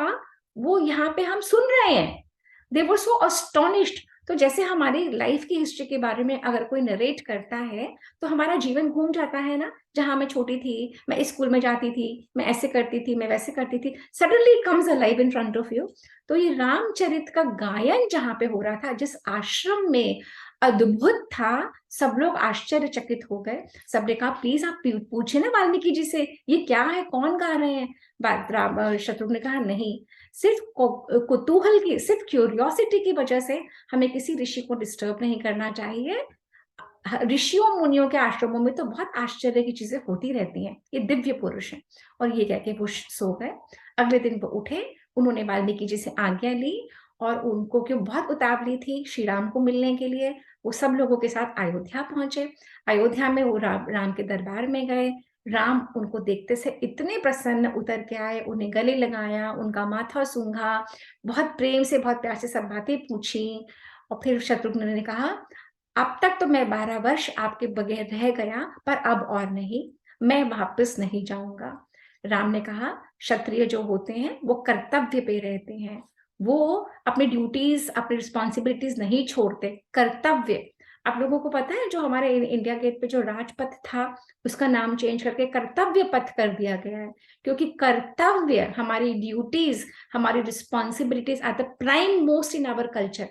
वो यहाँ पे हम सुन रहे हैं। दे वर सो अस्टोनिश्ड। तो जैसे हमारी लाइफ की हिस्ट्री के बारे में अगर कोई नरेट करता है, तो हमारा जीवन घूम जाता है ना। जहां मैं छोटी थी, मैं स्कूल में जाती थी, मैं ऐसे करती थी, मैं वैसे करती थी, suddenly comes alive in front of you. तो ये रामचरित का गायन जहां पे हो रहा था, जिस आश्रम में, अद्भुत था। सब लोग आश्चर्यचकित हो गए। सबने कहा, प्लीज आप पूछे ना वाल्मीकि जी से, ये क्या है, कौन गा रहे हैं। शत्रुघ्न ने कहा, नहीं, सिर्फ कुतूहल की, सिर्फ क्यूरियोसिटी की वजह से हमें किसी ऋषि को डिस्टर्ब नहीं करना चाहिए। ऋषियों मुनियों के आश्रमों में तो बहुत आश्चर्य की चीजें होती रहती हैं, ये दिव्य पुरुष हैं। और ये कह के वो सो गए। अगले दिन वो उठे, उन्होंने वाल्मीकि जी से आज्ञा ली, और उनको क्यों बहुत उतावली थी श्री राम को मिलने के लिए, वो सब लोगों के साथ अयोध्या पहुंचे। अयोध्या में वो राम के दरबार में गए। राम उनको देखते से इतने प्रसन्न उतर के आए, उन्हें गले लगाया, उनका माथा सूंघा, बहुत प्रेम से बहुत प्यार से सब बातें पूछी। और फिर शत्रुघ्न ने कहा, अब तक तो मैं 12 वर्ष आपके बगैर रह गया, पर अब और नहीं, मैं वापस नहीं जाऊंगा। राम ने कहा, क्षत्रिय जो होते हैं वो कर्तव्य पे रहते हैं, वो अपनी ड्यूटीज अपनी रिस्पॉन्सिबिलिटीज नहीं छोड़ते, कर्तव्य। आप लोगों को पता है जो हमारे इंडिया गेट पे जो राजपथ था, उसका नाम चेंज करके कर्तव्य पथ कर दिया गया है, क्योंकि कर्तव्य, हमारी ड्यूटीज, हमारी responsibilities are the prime most in our culture.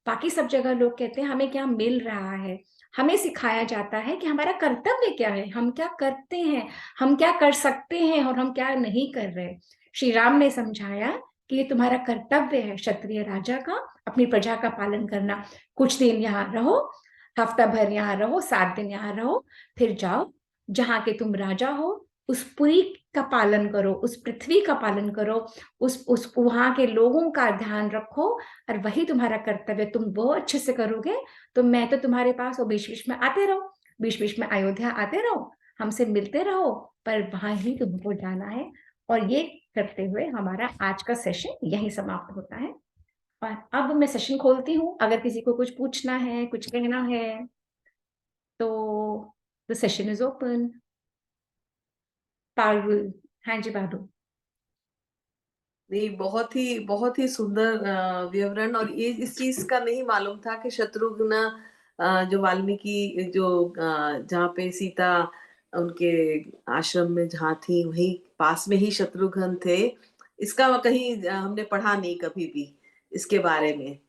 बाकी सब जगह लोग कहते हैं हमें क्या मिल रहा है, हमें सिखाया जाता है कि हमारा कर्तव्य क्या है, हम क्या करते हैं, हम क्या कर सकते हैं और हम क्या नहीं कर रहे। श्री राम ने समझाया कि ये तुम्हारा कर्तव्य है क्षत्रिय राजा का, अपनी प्रजा का पालन करना। कुछ दिन यहाँ रहो, हफ्ता भर यहाँ रहो, 7 दिन यहाँ रहो, फिर जाओ, जहाँ के तुम राजा हो उस पुरी का पालन करो, उस पृथ्वी का पालन करो, उस वहां के लोगों का ध्यान रखो, और वही तुम्हारा कर्तव्य। तुम वो अच्छे से करोगे तो मैं तो तुम्हारे पास, और बीच बीच में आते रहो, बीच बीच में अयोध्या आते रहो, हमसे मिलते रहो, पर वहां ही तुमको जाना है। और ये करते हुए हमारा आज का सेशन यही समाप्त होता है। और अब मैं सेशन खोलती हूँ, अगर किसी को कुछ पूछना है, कुछ कहना है, तो the session is open. Parul, हाँ जी पारुल। नहीं, बहुत ही सुंदर विवरण। और ये इस चीज का नहीं मालूम था कि शत्रुघ्न जो वाल्मीकि जो जहाँ पे सीता उनके आश्रम में जहाँ थी वहीं पास में ही शत्रुघ्न थे। इसका कहीं हमने पढ़ा नहीं कभी भी इसके बारे में।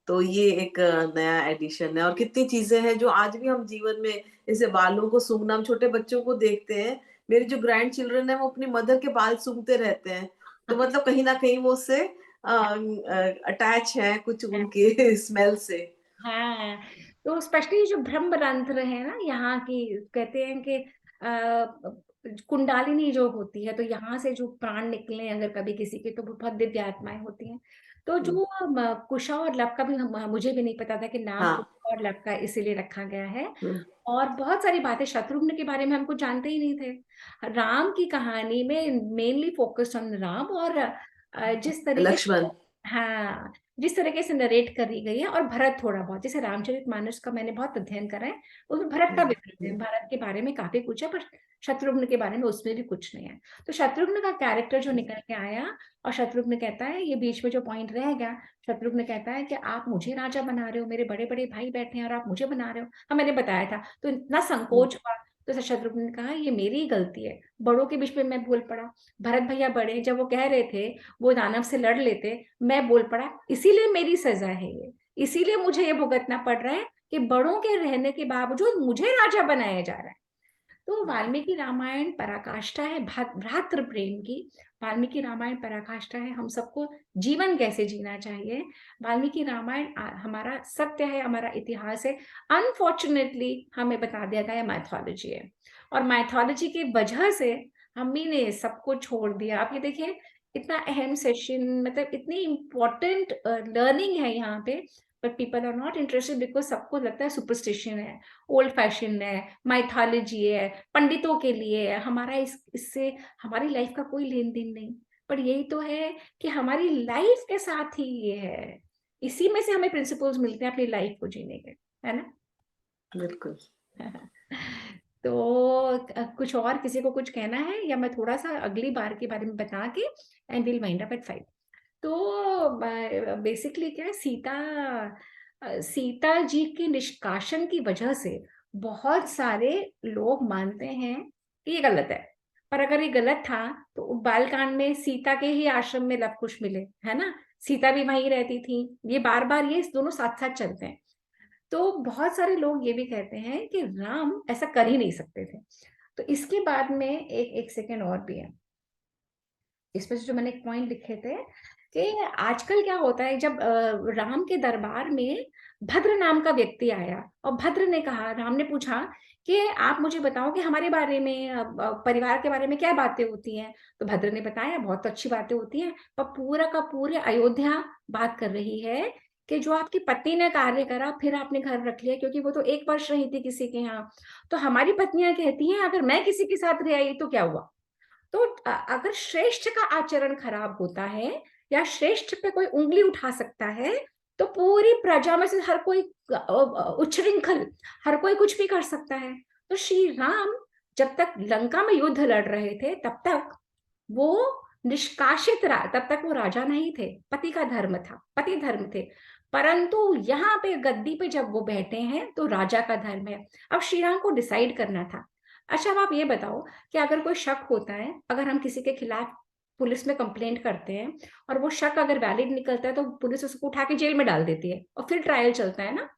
तो ये एक नया एडिशन है। और कितनी चीजें हैं जो आज भी हम जीवन में, जैसे बालों को सूंघना, हम छोटे बच्चों को देखते हैं, मेरे जो ग्रैंड चिल्ड्रन है वो अपनी मदर के बाल सूंघते रहते हैं। तो मतलब कहीं ना कहीं वो उससे अटैच है कुछ उनके स्मेल से। हाँ, तो स्पेशली जो ब्रह्मरंध्र है ना यहाँ की, कहते हैं कि कुंडालिनी जो होती है, तो यहाँ से जो प्राण निकले अगर कभी किसी के, तो वो बहुत दिव्य आत्माएं होती हैं। तो हम्म, जो कुशा और लव का भी मुझे भी नहीं पता था कि नाम हाँ। कुशा और लव का इसीलिए रखा गया है। हम्म, और बहुत सारी बातें शत्रुघ्न के बारे में हमको जानते ही नहीं थे। राम की कहानी में मेनली फोकस्ड ऑन राम, और जिस तरीके से, लक्ष्मण। हाँ, जिस तरीके से नरेट करी गई है, और भरत थोड़ा बहुत, जैसे रामचरितमानस का मैंने बहुत अध्ययन करा है, उसमें भरत का हम्म, विवरण है, भरत के बारे में काफी कुछ है, पर शत्रुघ्न के बारे में उसमें भी कुछ नहीं है। तो शत्रुघ्न का कैरेक्टर जो निकल के आया, और शत्रुघ्न कहता है, ये बीच में जो पॉइंट रह गया, शत्रुघ्न कहता है कि आप मुझे राजा बना रहे हो, मेरे बड़े बड़े भाई बैठे हैं और आप मुझे बना रहे हो। हाँ, मैंने बताया था, तो इतना हम्म, संकोच हुआ। तो शत्रुघ्न ने कहा, ये मेरी ही गलती है, बड़ों के बीच में मैं भूल पड़ा। भरत भैया बड़े, जब वो कह रहे थे वो दानव से लड़ लेते, मैं बोल पड़ा, इसीलिए मेरी सजा है ये, इसीलिए मुझे ये भुगतना पड़ रहा है कि बड़ों के रहने के बावजूद मुझे राजा बनाया जा रहा है। तो वाल्मीकि रामायण पराकाष्ठा है भ्रातृ प्रेम की। वाल्मीकि रामायण पराकाष्ठा है हम सबको जीवन कैसे जीना चाहिए। वाल्मीकि रामायण हमारा सत्य है, हमारा इतिहास है। अनफॉर्चुनेटली हमें बता दिया गया मैथोलॉजी है, और मैथोलॉजी की वजह से हम ही ने सबको छोड़ दिया। आप ये देखिए, इतना अहम सेशन, मतलब इतनी इम्पोर्टेंट लर्निंग है यहाँ पे, but people are not interested, because सबको लगता है सुपरस्टिशन है, ओल्ड फैशन है, माइथोलॉजी है, पंडितों के लिए है। हमारा इससे हमारी लाइफ का कोई लेन देन नहीं। पर यही तो है कि हमारी लाइफ के साथ ही ये है, इसी में से हमें प्रिंसिपल्स मिलते हैं अपनी लाइफ को जीने के, है ना। बिल्कुल। तो कुछ और किसी को कुछ कहना है, या मैं थोड़ा सा अगली बार के बारे में बता के and will wind up at 5। तो बेसिकली क्या है, सीता जी के निष्कासन की वजह से बहुत सारे लोग मानते हैं कि ये गलत है। पर अगर ये गलत था तो बालकांड में सीता के ही आश्रम में लव कुश मिले, है ना, सीता भी वहीं रहती थी। ये बार बार ये दोनों साथ साथ चलते हैं। तो बहुत सारे लोग ये भी कहते हैं कि राम ऐसा कर ही नहीं सकते थे। तो इसके बाद में एक एक सेकेंड और भी है, इसमें से जो मैंने एक पॉइंट लिखे थे कि आजकल क्या होता है, जब राम के दरबार में भद्र नाम का व्यक्ति आया, और भद्र ने कहा, राम ने पूछा कि आप मुझे बताओ कि हमारे बारे में, परिवार के बारे में क्या बातें होती हैं। तो भद्र ने बताया बहुत अच्छी बातें होती हैं, पर पूरा का पूरे अयोध्या बात कर रही है कि जो आपकी पत्नी ने कार्य करा फिर आपने घर रख लिया, क्योंकि वो तो 1 वर्ष रही थी किसी के यहाँ। तो हमारी पत्नियां कहती हैं अगर मैं किसी के साथ रह आई तो क्या हुआ। तो अगर श्रेष्ठ का आचरण खराब होता है या श्रेष्ठ पे कोई उंगली उठा सकता है, तो पूरी प्रजा में से हर कोई उच्छृंखल, हर कोई कुछ भी कर सकता है। तो श्री राम जब तक लंका में युद्ध लड़ रहे थे तब तक वो निष्कासित तब तक वो राजा नहीं थे, पति का धर्म था, पति धर्म थे। परंतु यहाँ पे गद्दी पे जब वो बैठे हैं तो राजा का धर्म है। अब श्री राम को डिसाइड करना था। अच्छा, अब आप ये बताओ कि अगर कोई शक होता है, अगर हम किसी के खिलाफ पुलिस में कंप्लेंट करते हैं और वो शक अगर वैलिड निकलता है तो पुलिस उसको उठा के जेल में डाल देती है और फिर ट्रायल चलता है ना।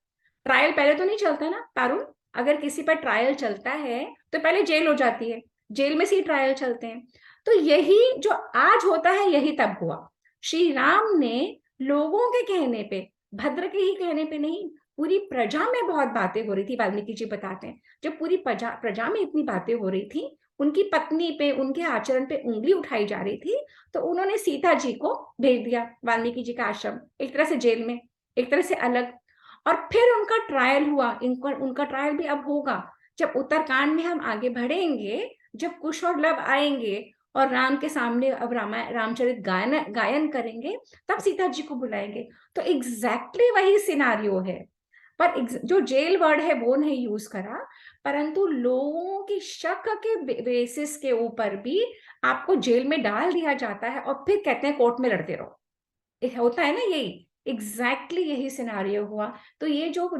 ट्रायल पहले तो नहीं चलता ना पारुल। अगर किसी पर ट्रायल चलता है तो पहले जेल हो जाती है, जेल में से ही ट्रायल चलते हैं। तो यही जो आज होता है यही तब हुआ। श्री राम ने लोगों के कहने पे, भद्र के ही कहने पे नहीं, पूरी प्रजा में बहुत बातें हो रही थी। वाल्मीकि जी बताते हैं जब पूरी प्रजा में इतनी बातें हो रही थी, उनकी पत्नी पे, उनके आचरण पे उंगली उठाई जा रही थी, तो उन्होंने सीता जी को भेज दिया वाल्मीकि जी का आश्रम, एक तरह से जेल में, एक तरह से अलग। और फिर उनका ट्रायल हुआ, उनका ट्रायल भी अब होगा जब उत्तरकांड में हम आगे बढ़ेंगे, जब कुश और लव आएंगे और राम के सामने अब रामचरित गायन करेंगे, तब सीता जी को बुलाएंगे। तो एग्जैक्टली वही सिनारियो है, पर जो जेल वर्ड है वो नहीं यूज करा, परंतु लोगों की शक के बेसिस के ऊपर भी आपको जेल में डाल दिया जाता है और फिर कहते हैं कोर्ट में लड़ते रहो। होता है ना, यही एग्जैक्टली यही सिनारियो हुआ। तो ये जो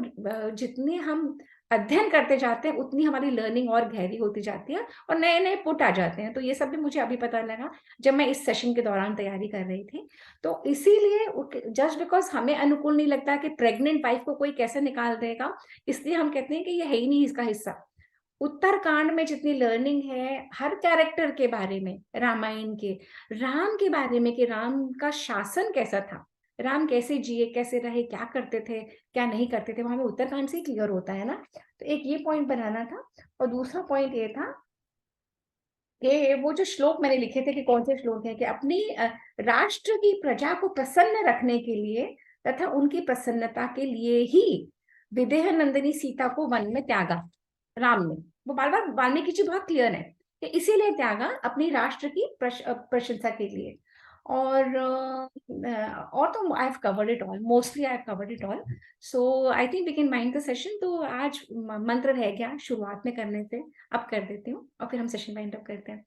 जितने हम अध्ययन करते जाते हैं उतनी हमारी लर्निंग और गहरी होती जाती है और नए नए पुट आ जाते हैं। तो ये सब भी मुझे अभी पता लगा जब मैं इस सेशन के दौरान तैयारी कर रही थी। तो इसीलिए जस्ट बिकॉज हमें अनुकूल नहीं लगता कि प्रेग्नेंट वाइफ को कोई कैसे निकाल देगा, इसलिए हम कहते हैं कि ये है ही नहीं इसका हिस्सा। उत्तरकांड में जितनी लर्निंग है हर कैरेक्टर के बारे में, रामायण के, राम के बारे में कि राम का शासन कैसा था, राम कैसे जिए, कैसे रहे, क्या करते थे, क्या नहीं करते थे, वो हमें उत्तरकांड से ही क्लियर होता है ना। तो एक ये पॉइंट बनाना था। और दूसरा पॉइंट ये था कि वो जो श्लोक मैंने लिखे थे कि कौन से श्लोक है, कि अपनी राष्ट्र की प्रजा को प्रसन्न रखने के लिए तथा उनकी प्रसन्नता के लिए ही विदेह नंदिनी सीता को वन में त्यागा राम ने। वो बार बार वाल्मीकि जी बहुत क्लियर है कि इसीलिए त्यागा अपनी राष्ट्र की प्रशंसा के लिए। और तो I have covered it all, mostly I have covered it all. So I think we can mind the session. तो आज मंत्र रह गया शुरुआत में करने से, अब कर देती हूँ और फिर हम सेशन वाइंड अप करते हैं।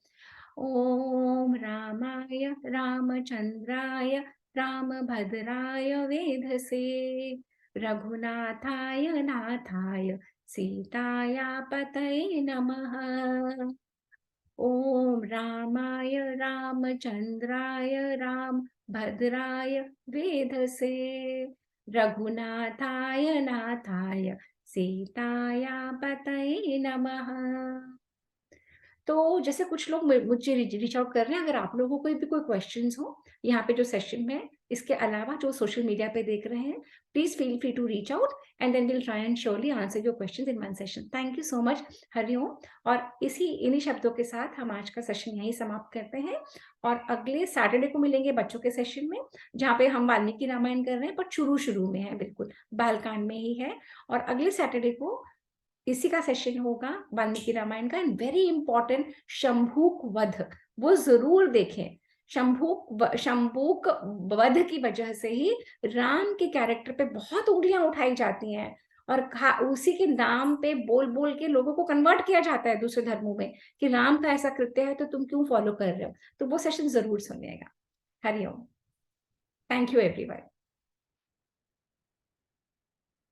ओम रामाय रामचंद्राय रामभद्राय वेधसे रघुनाथाय नाथाय सीताया पतये नमः। ओम रामाय रामचंद्राय रामभद्राय वेधसे रघुनाथाय नाथाय सीताया पतये नमः। तो जैसे कुछ लोग मुझे रीच आउट कर रहे हैं, अगर आप लोगों को भी कोई क्वेश्चंस हो यहाँ पे जो सेशन में, इसके अलावा जो सोशल मीडिया पे देख रहे हैं, please feel free to reach out and then will try and surely answer your questions in one session. Thank you so much. हरिओम। और इन्हीं शब्दों के साथ हम आज का सेशन यहीं समाप्त करते हैं और अगले सैटरडे को मिलेंगे बच्चों के सेशन में, जहाँ पे हम वाल्मीकि रामायण कर रहे हैं, पर शुरू में है, बिल्कुल बालकांड में ही है। और अगले सैटरडे को इसी का सेशन होगा वाल्मीकि रामायण का, एंड वेरी इंपॉर्टेंट शंभूक वध, वो जरूर देखें। शंभूक वध की वजह से ही राम के कैरेक्टर पे बहुत उंगलियां उठाई जाती हैं और उसी के नाम पे बोल बोल के लोगों को कन्वर्ट किया जाता है दूसरे धर्मों में कि राम का ऐसा कृत्य है तो तुम क्यों फॉलो कर रहे हो। तो वो सेशन जरूर सुनिएगा। हरिओम। Thank you everyone.